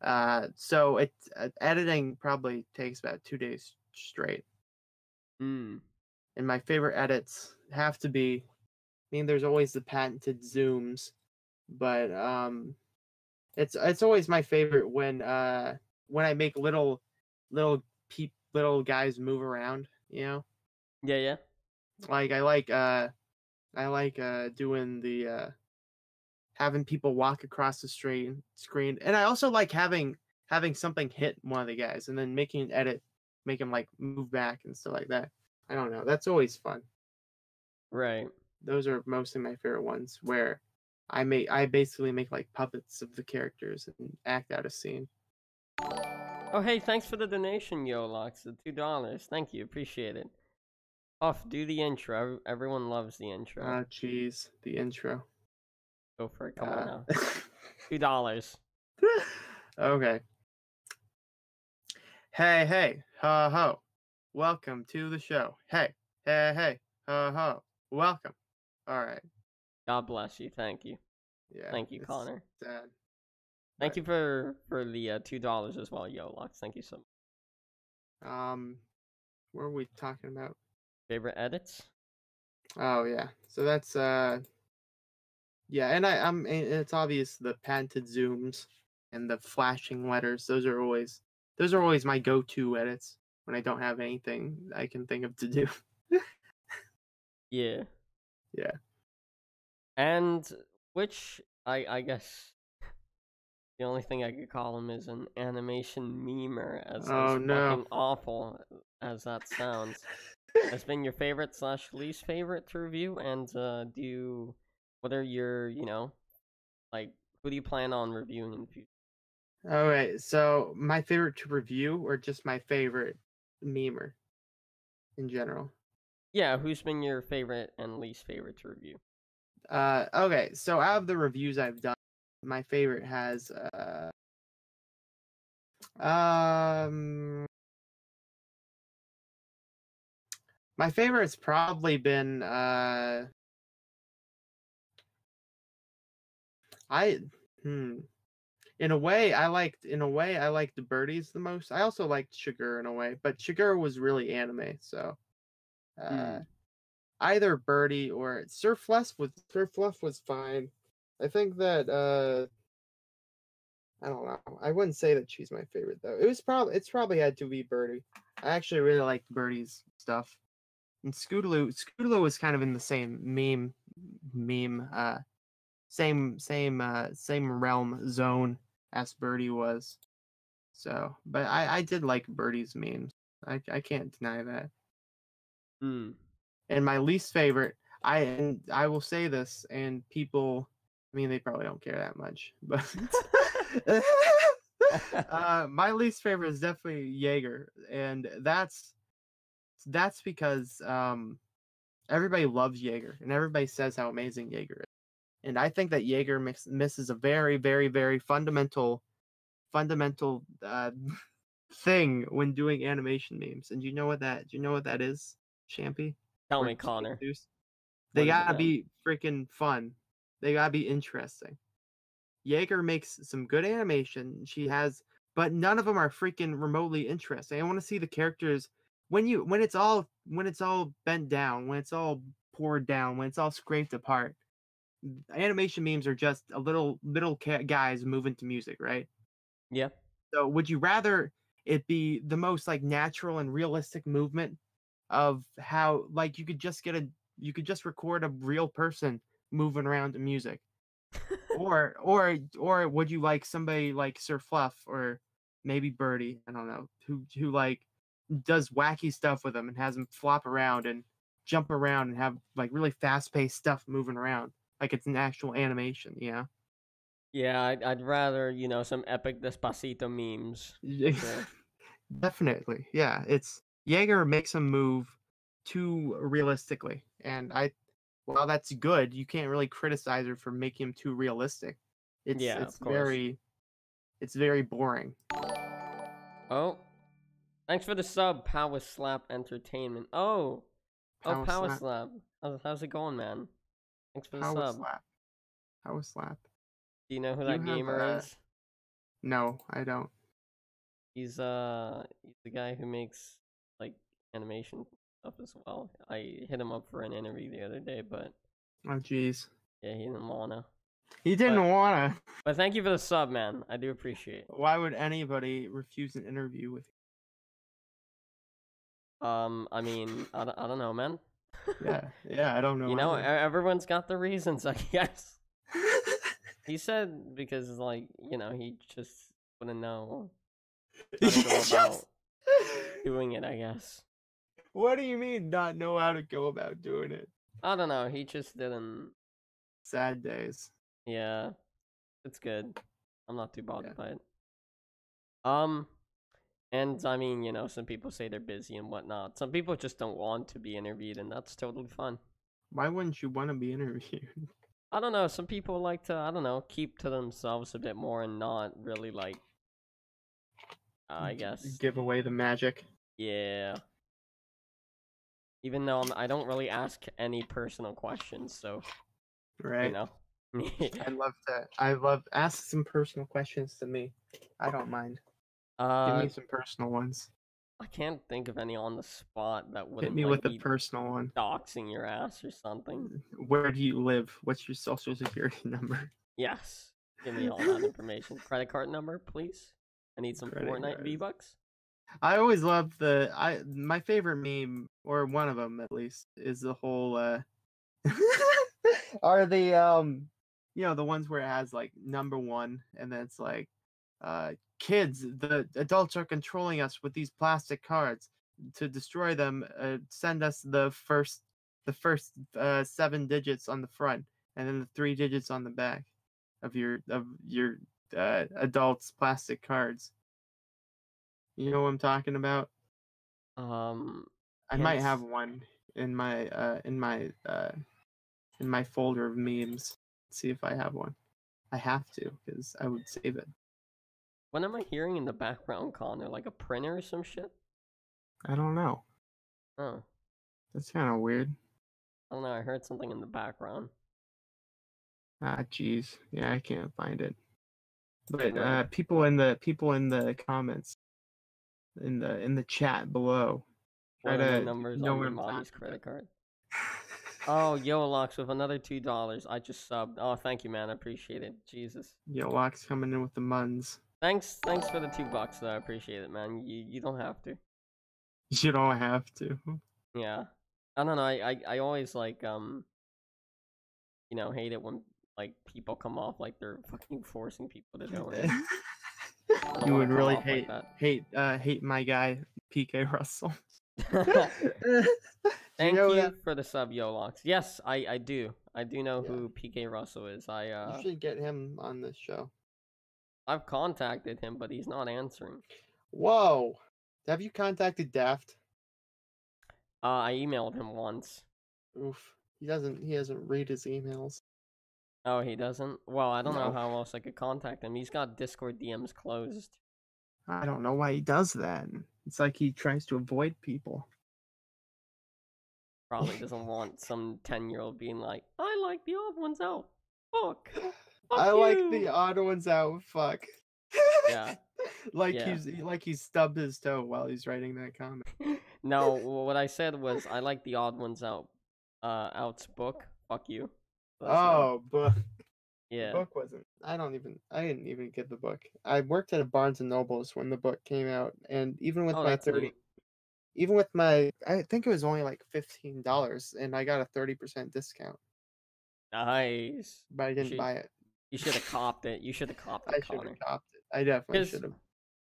And so editing probably takes about 2 days straight. And my favorite edits have to be, there's always the patented zooms, but it's always my favorite when I make little guys move around, Yeah. Like I like doing the having people walk across the screen, and I also like having something hit one of the guys and then making an edit, make him like move back and stuff like that. I don't know. That's always fun. Right. Those are mostly my favorite ones where I basically make like puppets of the characters and act out a scene. Oh, hey, thanks for the donation, Yolox, the $2. Thank you, appreciate it. Off, do the intro. Everyone loves the intro. Ah, jeez, the intro. Go for it. Come on now. $2. Okay. Hey, ho ho. Welcome to the show. Hey, ho ho. Welcome. All right. God bless you. Thank you. Yeah. Thank you, Connor. Sad. Thank you for the $2 as well, Yolox. Thank you so much. What are we talking about? Favorite edits? Oh yeah. So that's yeah, and it's obvious the patented zooms and the flashing letters. Those are always my go-to edits when I don't have anything I can think of to do. Yeah. Yeah. And which I guess the only thing I could call him is an animation memer, as fucking awful as that sounds. Has been your favorite / least favorite to review, and what are your, like, who do you plan on reviewing in the future? All right. So my favorite to review, or just my favorite memer in general. Yeah, who's been your favorite and least favorite to review? Okay. So out of the reviews I've done, my favorite has um my favorite's probably been I hmm I liked the birdies the most. I also liked Sugar in a way, but Sugar was really anime, so uh Hmm. either Birdie or Sir Fluff was fine. I think that I don't know. I wouldn't say that she's my favorite though. It's probably had to be Birdie. I actually really liked Birdie's stuff. And Scootaloo was kind of in the same meme same realm zone as Birdie was. So, but I did like Birdie's memes. I can't deny that. Hmm. And my least favorite, and I will say this, and people, I mean, they probably don't care that much, but my least favorite is definitely Jaeger, and that's because everybody loves Jaeger, and everybody says how amazing Jaeger is, and I think that Jaeger misses a very, very, very fundamental thing when doing animation memes. And do you know what that is, Champy? Tell Or me, Connor. Deuce? They What is it, gotta man? be freaking fun. They gotta be interesting. Jaeger makes some good animation. But none of them are freaking remotely interesting. I want to see the characters when it's all bent down, when it's all poured down, when it's all scraped apart. Animation memes are just a little guys moving to music, right? Yeah. So would you rather it be the most like natural and realistic movement of how like you could just record a real person moving around to music? Or would you like somebody like Sir Fluff or maybe Birdie, I don't know, who like does wacky stuff with them and has them flop around and jump around and have like really fast paced stuff moving around like it's an actual animation, Yeah, I'd rather, some epic Despacito memes for sure. Definitely. Yeah, it's Jaeger makes him move too realistically. And while that's good, you can't really criticize her for making him too realistic. It's Yeah, it's of course. very it's very boring. Oh, thanks for the sub, Power Slap Entertainment. Oh, Power Power slap, Slap. How's it going, man? Thanks for the power sub. slap, power slap. Do you know who Do you that have gamer is? no, I don't. He's the guy who makes like animation stuff as well. I hit him up for an interview the other day, but Oh jeez. yeah, he didn't wanna. He But didn't wanna. but thank you for the sub, man. I do appreciate it. Why would anybody refuse an interview with I mean, I don't know, man. you? Yeah, yeah, I don't know either. Everyone's got their reasons, I guess. He said because like, he just wouldn't know how to go Just about doing it, I guess. what do you mean not know how to go about doing it? I don't know, he just didn't. Sad days. Yeah, it's good. I'm not too Yeah. bothered by it. Um, and I mean, some people say they're busy and whatnot. Some people just don't want to be interviewed, and that's totally fine. Why wouldn't you want to be interviewed? I don't know. Some people like to, I don't know, keep to themselves a bit more and not really like, I guess, Give away the magic. yeah. Even though I don't really ask any personal questions, so you Right. know. I love ask some personal questions to me. I don't mind. Give uh, me some personal ones. I can't think of any on the spot that Hit wouldn't me like with a be personal one. doxing your ass or something. Where do you live? What's your social security number? Yes, give me all that information. Credit card number, please. I need some Credit Fortnite cards. V-Bucks. I always love my favorite meme, or one of them at least, is the whole are the the ones where it has like number one and then it's like kids, the adults are controlling us with these plastic cards. To destroy them, send us the first 7 digits on the front and then the 3 digits on the back of your adults plastic cards. You know what I'm talking about? I might have Hints. one in my in my folder of memes. Let's see if I have one. I have to because I would save it. What am I hearing in the background, Connor? Like a printer or some shit? I don't know. Oh, That's kind of weird. I don't know. I heard something in the background. Ah, jeez. Yeah, I can't find it. But Right. people in the comments in the chat below try What are the to numbers know on what your I'm mommy's talking about. credit card? Oh, Yolox with another $2. I just subbed. Oh, thank you, man. I appreciate it. Jesus. Yo, Locke's coming in with the muns. Thanks for the $2 though. I appreciate it, man. You don't have to. You don't have to. Yeah. I don't know. I always like hate it when like people come off like they're fucking forcing people to donate. I don't You want would to come really off like that. hate my guy PK Russell. Do you Thank know you that? for the sub, Yolox. Yes, I do. I do know Yeah, who PK Russell is. you should get him on this show. I've contacted him, but he's not answering. Whoa! Have you contacted Daft? I emailed him once. Oof. He doesn't read his emails. Oh, he doesn't? Well, I don't know No. how else I could contact him. He's got Discord DMs closed. I don't know why he does that. It's like he tries to avoid people. Probably doesn't want some 10-year-old being like, I like the odd ones out. Fuck. I Fuck like you. the odd ones out. Fuck. Yeah. like Yeah. he's stubbed his toe while he's writing that comment. No, what I said was I like the odd ones out. Out's book. Fuck you. Oh, but the Yeah. book wasn't. I didn't even get the book. I worked at a Barnes and Nobles when the book came out, and even with Oh, my that's neat. I think it was only like $15, and I got a 30% discount, Nice. but I didn't buy it. You should have copped it. You should have copped I it, should Connor. have copped it. I definitely Because should have.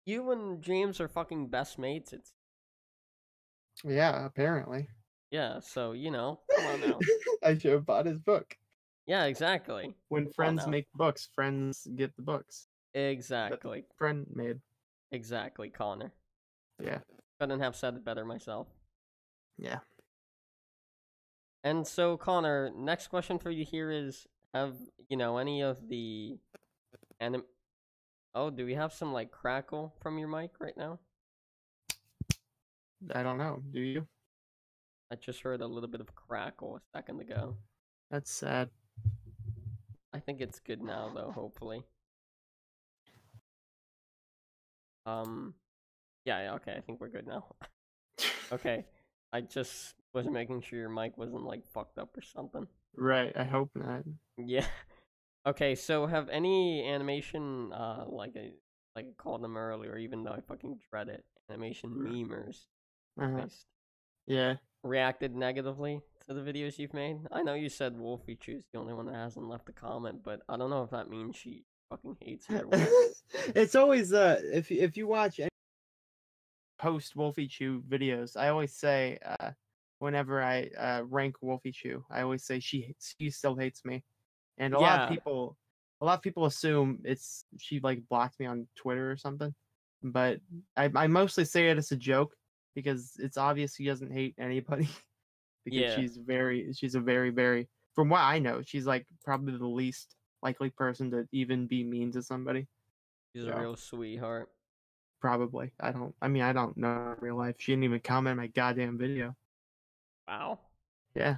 you and James are fucking best mates. It's Yeah, apparently. yeah. So come on now. I should have bought his book. Yeah, exactly. When Come on friends now. make books, friends get the books that the Exactly. friend made. Exactly, Connor. Yeah. Couldn't have said it better myself. Yeah. And so, Connor, next question for you here is: have any of the anim? Oh, do we have some like crackle from your mic right now? I don't know. Do you? I just heard a little bit of crackle a second ago. That's sad. I think it's good now, though. Hopefully. Yeah. Okay. I think we're good now. Okay. I just was making sure your mic wasn't like fucked up or something. Right. I hope not. Yeah. Okay. So have any animation like I called them earlier, even though I fucking dread it, animation memers Uh-huh. Yeah. reacted negatively to the videos you've made? I know you said Wolfie Chew's the only one that hasn't left a comment, but I don't know if that means she fucking hates me or what. It's always if you watch any post Wolfie Chew videos, I always say whenever I rank Wolfie Chew, I always say she still hates me, and a lot of Yeah. people assume it's she like blocked me on Twitter or something, but I mostly say it as a joke because it's obvious she doesn't hate anybody because Yeah. she's a very from what I know she's like probably the least likely person to even be mean to somebody. She's a So real sweetheart. probably I don't know her in real life. She didn't even comment on my goddamn video. Wow. Yeah.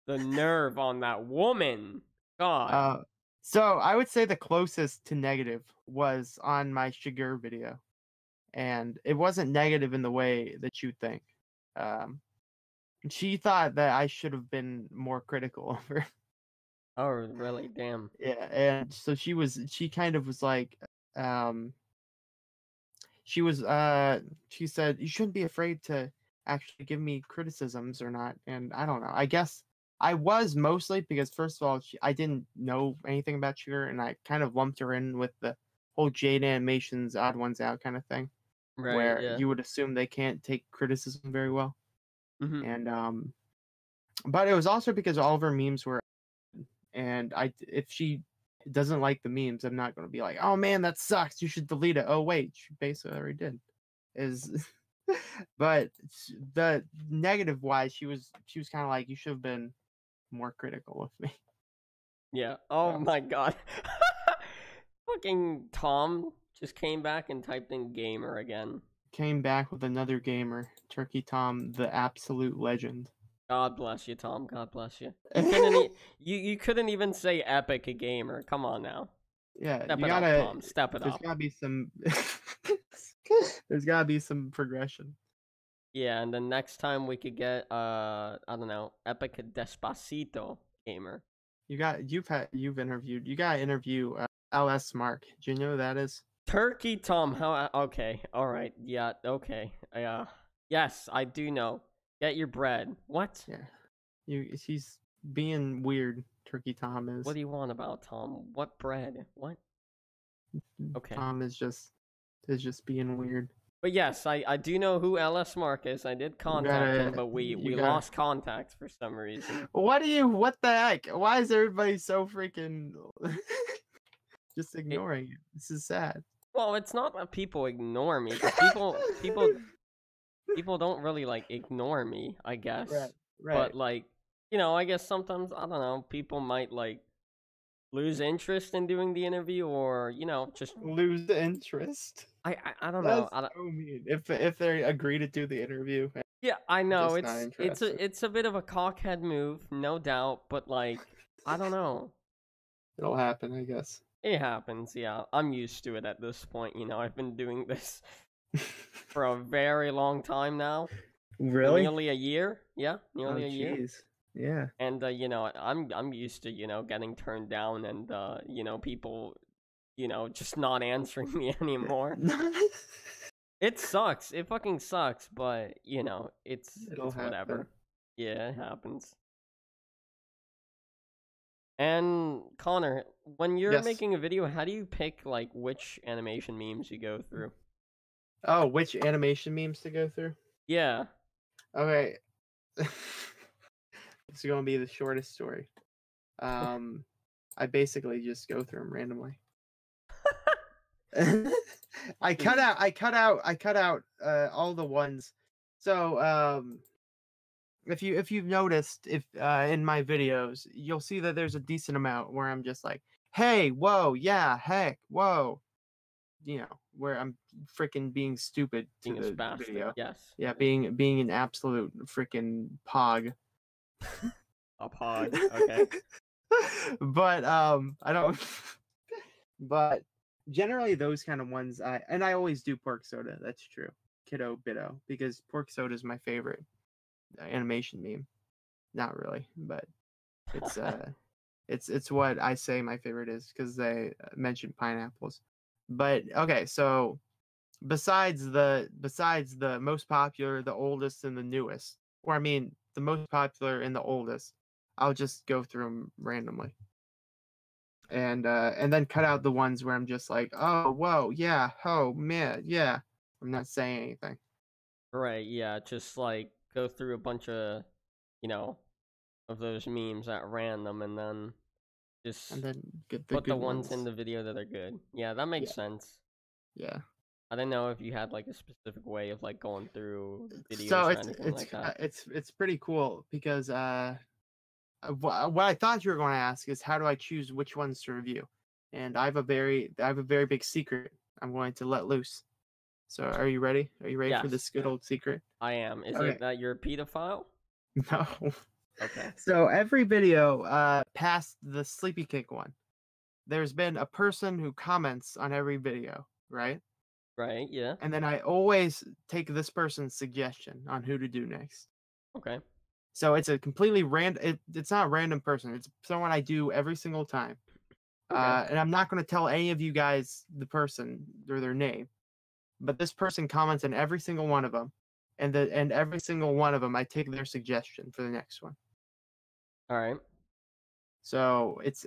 The nerve on that woman. God. So I would say the closest to negative was on my Shigur video, and it wasn't negative in the way that you think. Um, she thought that I should have been more critical of her. Oh, really? Damn. Yeah, and so she kind of was like, um, she said you shouldn't be afraid to actually give me criticisms or not, and I don't know. I guess I was mostly because first of all, I didn't know anything about Sugar, and I kind of lumped her in with the whole Jade Animations odd ones out kind of thing, Right, where yeah. you would assume they can't take criticism very well, Mm-hmm. and but it was also because all of her memes were, and if she doesn't like the memes, I'm not gonna be like, oh man, that sucks. You should delete it. Oh wait, she basically already did. Is but the negative wise, she was kind of like, you should have been more critical of me. Yeah. Oh So, my god. Fucking Tom just came back and typed in gamer again. came back with another gamer, Turkey Tom, the absolute legend. God bless you, Tom. God bless you. You couldn't you couldn't even say epic a gamer. Come on now. Yeah, Step you it up, gotta. Tom. Step it There's up. gotta be some. There's gotta be some progression. Yeah, and then next time we could get I don't know, epic Despacito gamer. You've interviewed. You gotta interview LS Mark. Do you know who that is? Turkey Tom, how okay, alright, yeah, okay. Yes, I do know. Get your bread. What? Yeah, he's being weird. Turkey Tom is. What do you want about Tom? What bread? What? Okay. Tom is just being weird. But yes, I do know who LS Mark is. I did contact him, but we lost contact for some reason. What the heck? Why is everybody so freaking just ignoring it? This is sad. Well, it's not that people ignore me. People don't really like ignore me, I guess. Right. But like, I guess sometimes I don't know, people might like lose interest in doing the interview, or just lose interest. I don't know. That's so mean. If they agree to do the interview. Yeah, I know it's it's a bit of a cockhead move, no doubt. But like, I don't know. It'll happen, I guess. It happens. Yeah, I'm used to it at this point. I've been doing this for a very long time now. Really? Nearly a year. Yeah, nearly a year. Yeah. And I'm used to getting turned down, and people just not answering me anymore. It sucks. It fucking sucks, but it's whatever. Yeah, it happens. And Connor, when you're making a video, how do you pick like which animation memes you go through? Oh, which animation memes to go through? Yeah. Okay. It's gonna be the shortest story. I basically just go through them randomly. I cut out all the ones. So if you've noticed, if in my videos, you'll see that there's a decent amount where I'm just like, hey, whoa, yeah, heck, whoa, where I'm freaking being stupid to being the video. Yes. Yeah, being an absolute freaking pog. A pod. Okay. But I don't. But generally, those kind of ones, I always do pork soda. That's true, kiddo bitto, because pork soda is my favorite animation meme. Not really, but it's it's what I say my favorite is, because they mentioned pineapples. But okay, so besides the most popular, the oldest, and the newest, or I mean the most popular and the oldest, I'll just go through them randomly. And then cut out the ones where I'm just like, oh, whoa, yeah, oh, man, yeah. I'm not saying anything. Right, yeah, just like go through a bunch of, of those memes at random, and then just get the put the ones in the video that are good. Yeah, that makes sense. Yeah. I didn't know if you had like a specific way of like going through videos So or anything like that. It's pretty cool, because what I thought you were going to ask is, how do I choose which ones to review? And I have a very big secret I'm going to let loose. So are you ready? Are you ready for this good old secret? I am. Is it that you're a pedophile? No. Okay. So every video past the Sleepy Kick one, there's been a person who comments on every video, right? Right, yeah. And then I always take this person's suggestion on who to do next. Okay. So it's a completely random. It's not a random person. It's someone I do every single time. Okay. And I'm not going to tell any of you guys the person or their name, but this person comments on every single one of them, and every single one of them, I take their suggestion for the next one. All right. So it's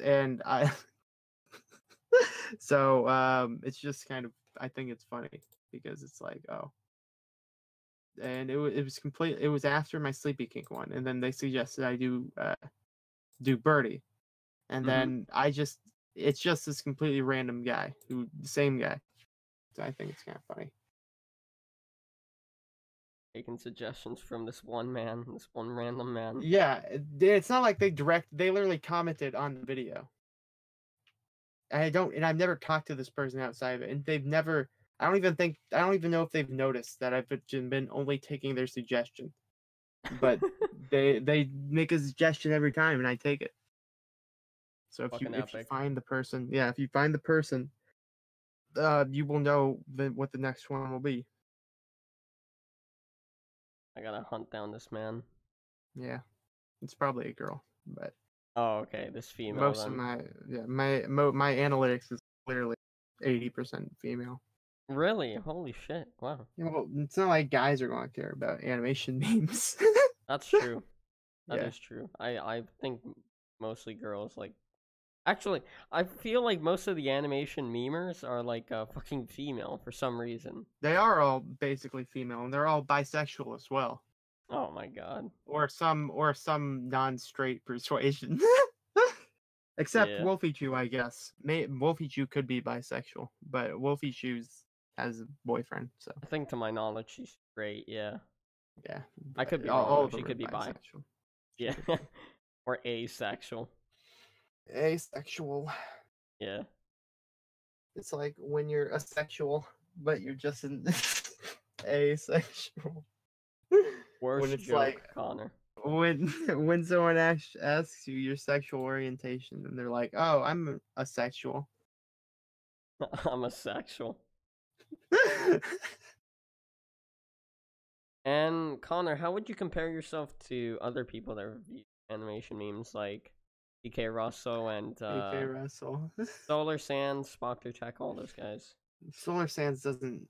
it's just kind of, I think it's funny, because it's like, oh. And it was complete. It was after my Sleepy Kink one, and then they suggested I do Birdie, and then I just it's just this completely random guy the same guy. So I think it's kind of funny. Taking suggestions from this one random man. Yeah, it's not like they literally commented on the video. And I've never talked to this person outside of it, and they've never. I don't even know if they've noticed that I've been only taking their suggestion, but they make a suggestion every time, and I take it. So if you find the person, if you find the person, you will know what the next one will be. I gotta hunt down this man. Yeah, it's probably a girl, but oh, okay, this female. Most of my my analytics is clearly 80% female. Really? Holy shit! Wow. Yeah, well, it's not like guys are going to care about animation memes. That's true. That is true. I think mostly girls like. Actually, I feel like most of the animation memers are like fucking female for some reason. They are all basically female, and they're all bisexual as well. Oh my god. Or some non-straight persuasion. Except Wolfie Chew, I guess. Wolfie Chew could be bisexual, but Wolfie Chew has a boyfriend, so. I think to my knowledge she's straight, yeah. Yeah. I could be wrong. She could be bisexual. Yeah. or asexual. Asexual. Yeah. It's like when you're asexual, but you're just an asexual. Worst when it's joke, like Connor. When someone asks you your sexual orientation, and they're like, "Oh, I'm asexual." I'm asexual. And Connor, how would you compare yourself to other people that review animation memes like PK Russell and PK Russell, Solar Sands, Spoctor Tech, all those guys? Solar Sands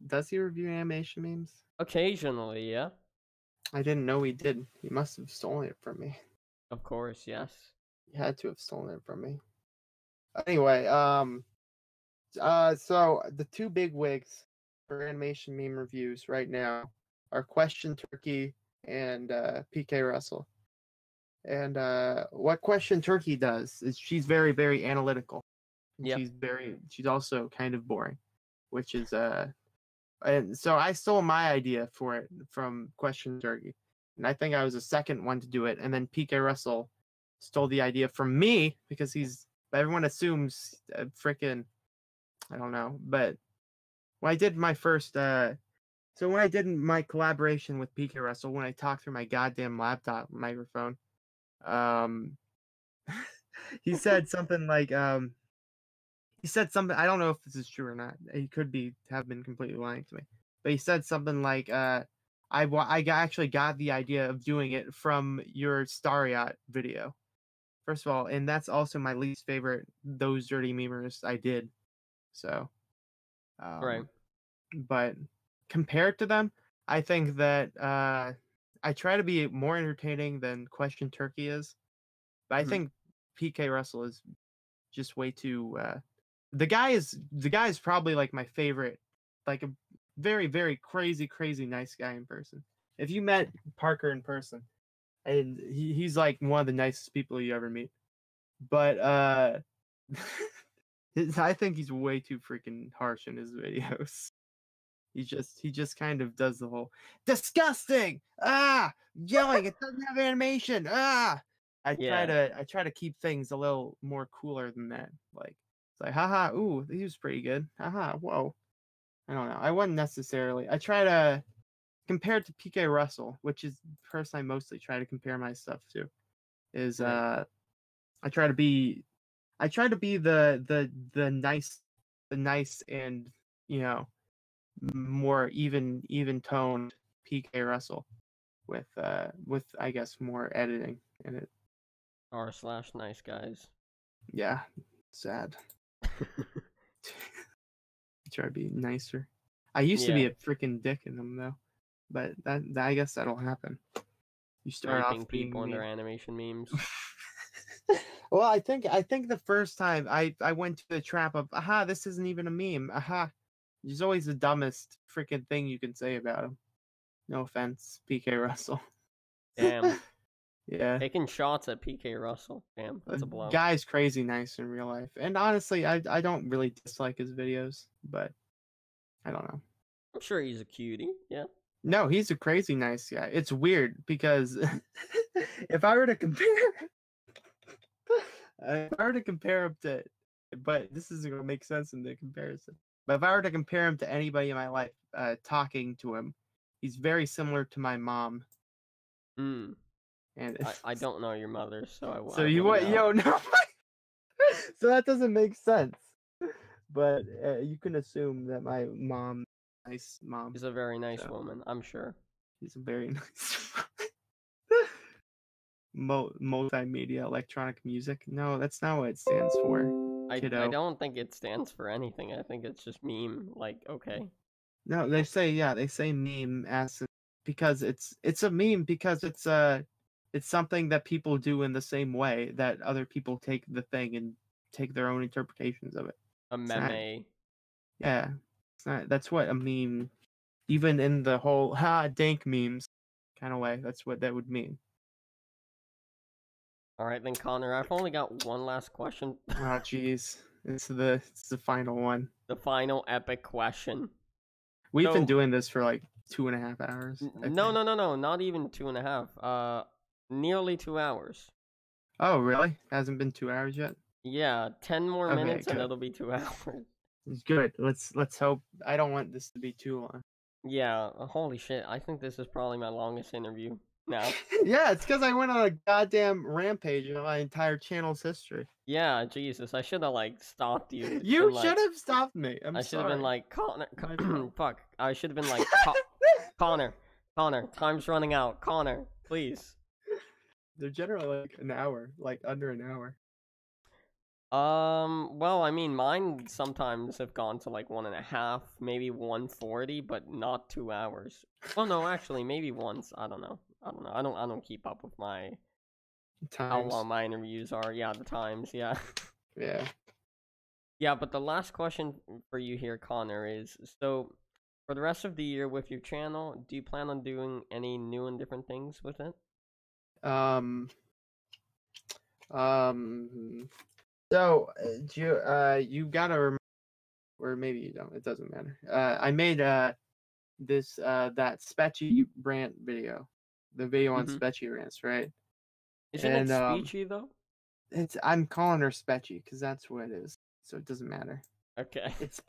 does he review animation memes? Occasionally, yeah. I didn't know he did. He must have stolen it from me. Of course, yes. He had to have stolen it from me. Anyway, so the two big wigs for animation meme reviews right now are Question Turkey and PK Russell. And what Question Turkey does is she's very, very analytical. Yeah. She's also kind of boring, which is and so I stole my idea for it from Question Turkey. And I think I was the second one to do it. And then PK Russell stole the idea from me because everyone assumes freaking, I don't know. But when I did my first, when I did my collaboration with PK Russell, when I talked through my goddamn laptop microphone, he said something like, I don't know if this is true or not. He could have been completely lying to me. But he said something like, I actually got the idea of doing it from your Star Yacht video. First of all, and that's also my least favorite Those Dirty Memers I did. So, right. But compared to them, I think that I try to be more entertaining than Question Turkey is. But I think PK Russell is just way too. The guy is probably like my favorite, like a very, very crazy nice guy in person. If you met Parker in person, and he's like one of the nicest people you ever meet. But I think he's way too freaking harsh in his videos. He just kind of does the whole disgusting yelling. It doesn't have animation. I try to keep things a little more cooler than that. Like it's like haha, ooh, he was pretty good. Haha, whoa. I don't know. I wouldn't necessarily. I try to compare it to PK Russell, which is the person I mostly try to compare my stuff to. Is I try to be the nice and more even toned PK Russell with I guess more editing in it. r/nice guys. Yeah, sad. Try to be nicer. I used to be a freaking dick in them though, but that I guess that'll happen. You start Raping off being people in mean. their animation memes. Well, I think the first time I went to the trap of this isn't even a meme. He's always the dumbest freaking thing you can say about him. No offense, PK Russell. Damn. Yeah. Taking shots at PK Russell. Damn, that's a blow. Guy's crazy nice in real life. And honestly, I don't really dislike his videos, but I don't know. I'm sure he's a cutie. Yeah. No, he's a crazy nice guy. It's weird because if I were to compare if I were to compare him to, but this isn't gonna make sense in the comparison. But if I were to compare him to anybody in my life, talking to him, he's very similar to my mom. Hmm. And I don't know your mother, so so I you wouldn't what? know. Yo, no. So that doesn't make sense. But you can assume that my mom, nice mom. She's a very nice So woman, I'm sure. she's a very nice. Multimedia, electronic music. No, that's not what it stands for, I kiddo. don't think it stands for anything. I think it's just meme. Like, okay. No, they say meme as because it's a meme because it's something that people do in the same way that other people take the thing and take their own interpretations of it. A It's not, meme. yeah, it's not. That's what a meme, even in the whole dank memes kind of way. That's what that would mean. All right, then, Connor. I've only got one last question. Oh, jeez, it's the final one. The final epic question. We've been So, doing this for like 2.5 hours. no, not even 2.5. Nearly 2 hours. Oh, really? Hasn't been 2 hours yet? Yeah, 10 more Okay, minutes and good. it'll be 2 hours. It's good. Let's hope. I don't want this to be too long. Yeah, holy shit. I think this is probably my longest interview now. Yeah, it's because I went on a goddamn rampage of my entire channel's history. Yeah, Jesus. I should have, like, stopped you. You should have stopped me. I should have been like, Connor. My fault. Fuck. I should have been like, Connor. Connor, time's running out. Connor, please. They're generally like an hour, like under an hour. Well, I mean, mine sometimes have gone to like 1.5, maybe 140, but not 2 hours. Oh no, actually, maybe once. I don't know. I don't keep up with my how Times. long my interviews are. Yeah, the times. Yeah. Yeah. Yeah, but the last question for you here, Connor, is so for the rest of the year with your channel, do you plan on doing any new and different things with it? Um. So you gotta remember, or maybe you don't. It doesn't matter. I made this that Spetchy rant video, the video on Mm-hmm. Spetchy rants, right? Isn't it speechy though? I'm calling her Spetchy because that's what it is, so it doesn't matter. Okay. It's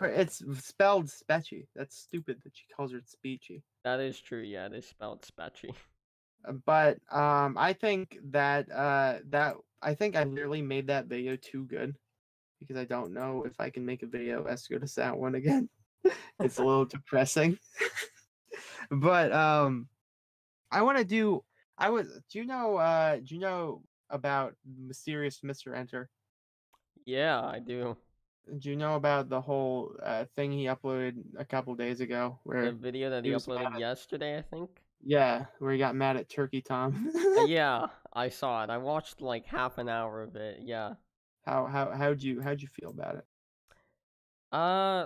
spelled Spetchy. That's stupid that she calls her Speechy. That is true. Yeah, it is spelled spetchy. But I think that I think I literally made that video too good because I don't know if I can make a video as good as that one again. It's a little depressing. But I want to do. Do you know about mysterious Mr. Enter? Yeah, I do. Do you know about the whole thing he uploaded a couple days ago The where video that he was mad uploaded at, yesterday, I think. yeah, where he got mad at Turkey Tom? Yeah, I saw it. I watched like half an hour of it. Yeah. How'd you feel about it? Uh,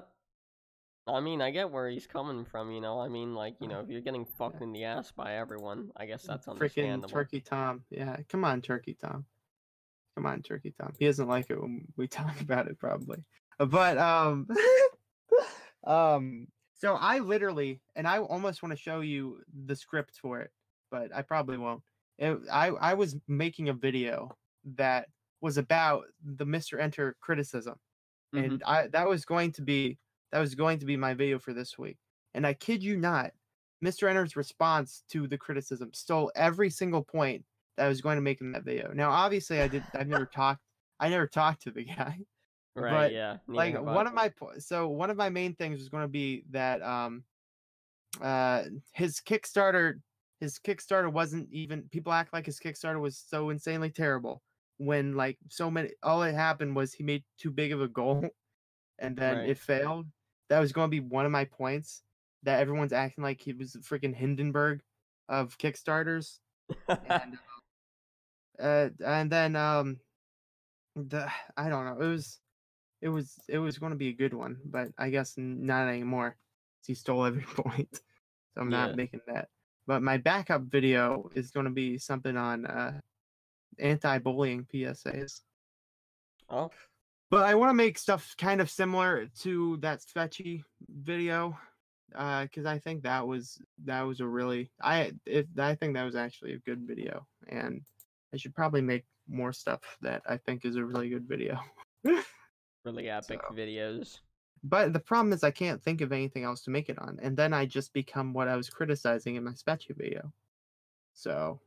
I mean, I get where he's coming from, you know. I mean, like, you know, if you're getting fucked Yeah. in the ass by everyone, I guess that's Freaking understandable. Turkey Tom. Yeah, come on, Turkey Tom. Come on, Turkey Tom. He doesn't like it when we talk about it, probably. But so I literally, and I almost want to show you the script for it, but I probably won't. I was making a video that was about the Mr. Enter criticism, Mm-hmm. and that was going to be my video for this week. And I kid you not, Mr. Enter's response to the criticism stole every single point that I was going to make in that video. Now, obviously, I never talked to the guy, Right, but yeah. Neither like have one I. of my one of my main things was going to be that his Kickstarter wasn't even, people act like his Kickstarter was so insanely terrible when like so many, all it happened was he made too big of a goal and then Right. it failed. That was going to be one of my points, that everyone's acting like he was the freaking Hindenburg of Kickstarters. And then I don't know, it was going to be a good one, but I guess not anymore. He stole every point, so I'm not Yeah. making that. But my backup video is going to be something on anti-bullying PSAs. Oh, But I want to make stuff kind of similar to that sketchy video, because I think that was a really I think that was actually a good video, and I should probably make more stuff that I think is a really good video. really epic So, videos. but the problem is I can't think of anything else to make it on, and then I just become what I was criticizing in my sketchy video. So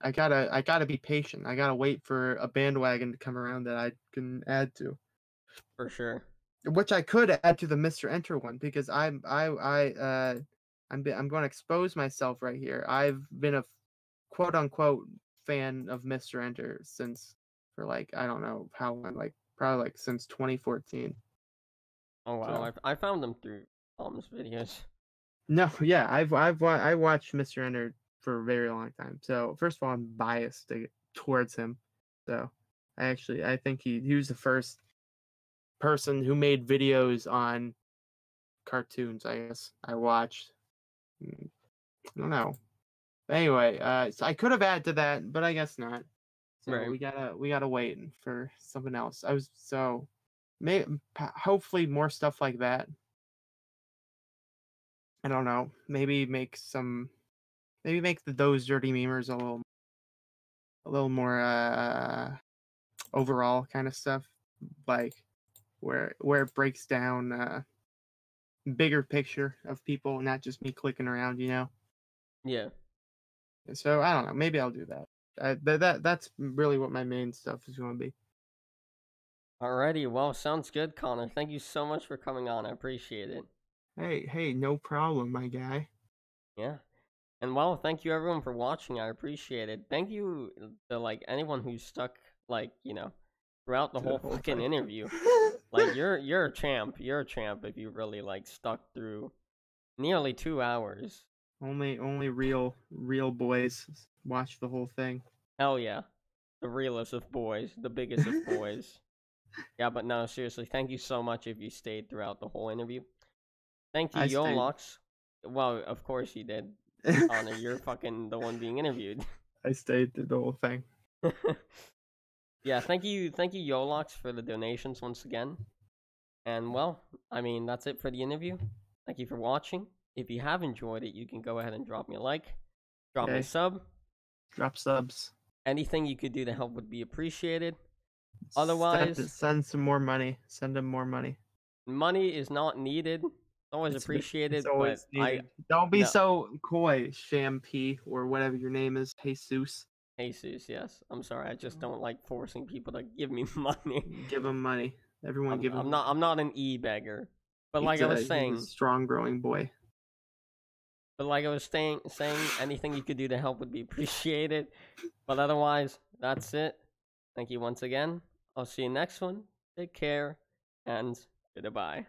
I gotta be patient. I gotta wait for a bandwagon to come around that I can add to. For sure. Which I could add to the Mr. Enter one, because I'm going to expose myself right here. I've been a quote unquote fan of Mr. Enter since, for like, I don't know how long, like probably like since 2014. Oh wow, So I found them through Tom's videos. no, yeah, I watched Mr. Enter for a very long time. So first of all, I'm biased towards him. So I think he was the first person who made videos on cartoons, I guess. I watched. I don't know. Anyway, so I could have added to that, but I guess not. So Right. we gotta wait for something else. Hopefully more stuff like that. I don't know. Maybe make those dirty memers a little more overall kind of stuff, like where it breaks down bigger picture of people, not just me clicking around, Yeah. So I don't know. Maybe I'll do that. That's really what my main stuff is going to be. Alrighty, well, sounds good, Connor. Thank you so much for coming on. I appreciate it. Hey, no problem, my guy. Yeah. And well, thank you everyone for watching. I appreciate it. Thank you to like anyone who stuck throughout the whole fucking interview. Like you're a champ. You're a champ if you really like stuck through nearly 2 hours. Only real boys watch the whole thing. Hell yeah. The realest of boys, the biggest of boys. Yeah, but no, seriously, thank you so much if you stayed throughout the whole interview. Thank you, I stayed. Yolox. Well, of course you did. Connor, you're fucking the one being interviewed. I stayed through the whole thing. Yeah, thank you, Yolox, for the donations once again. And well, I mean, that's it for the interview. Thank you for watching. If you have enjoyed it, you can go ahead and drop me a like, drop me a sub. Drop subs. Anything you could do to help would be appreciated. Otherwise, send some more money. Send them more money. Money is not needed. It's always appreciated, it's always but needed. Don't be so coy, Shampy, or whatever your name is, Jesus. Jesus, yes. I'm sorry. I just don't like forcing people to give me money. Give them money. Everyone give them. I'm not an e-beggar. But like I was saying, he's a strong growing boy. But like I was saying, anything you could do to help would be appreciated. But otherwise, that's it. Thank you once again. I'll see you next one. Take care and goodbye.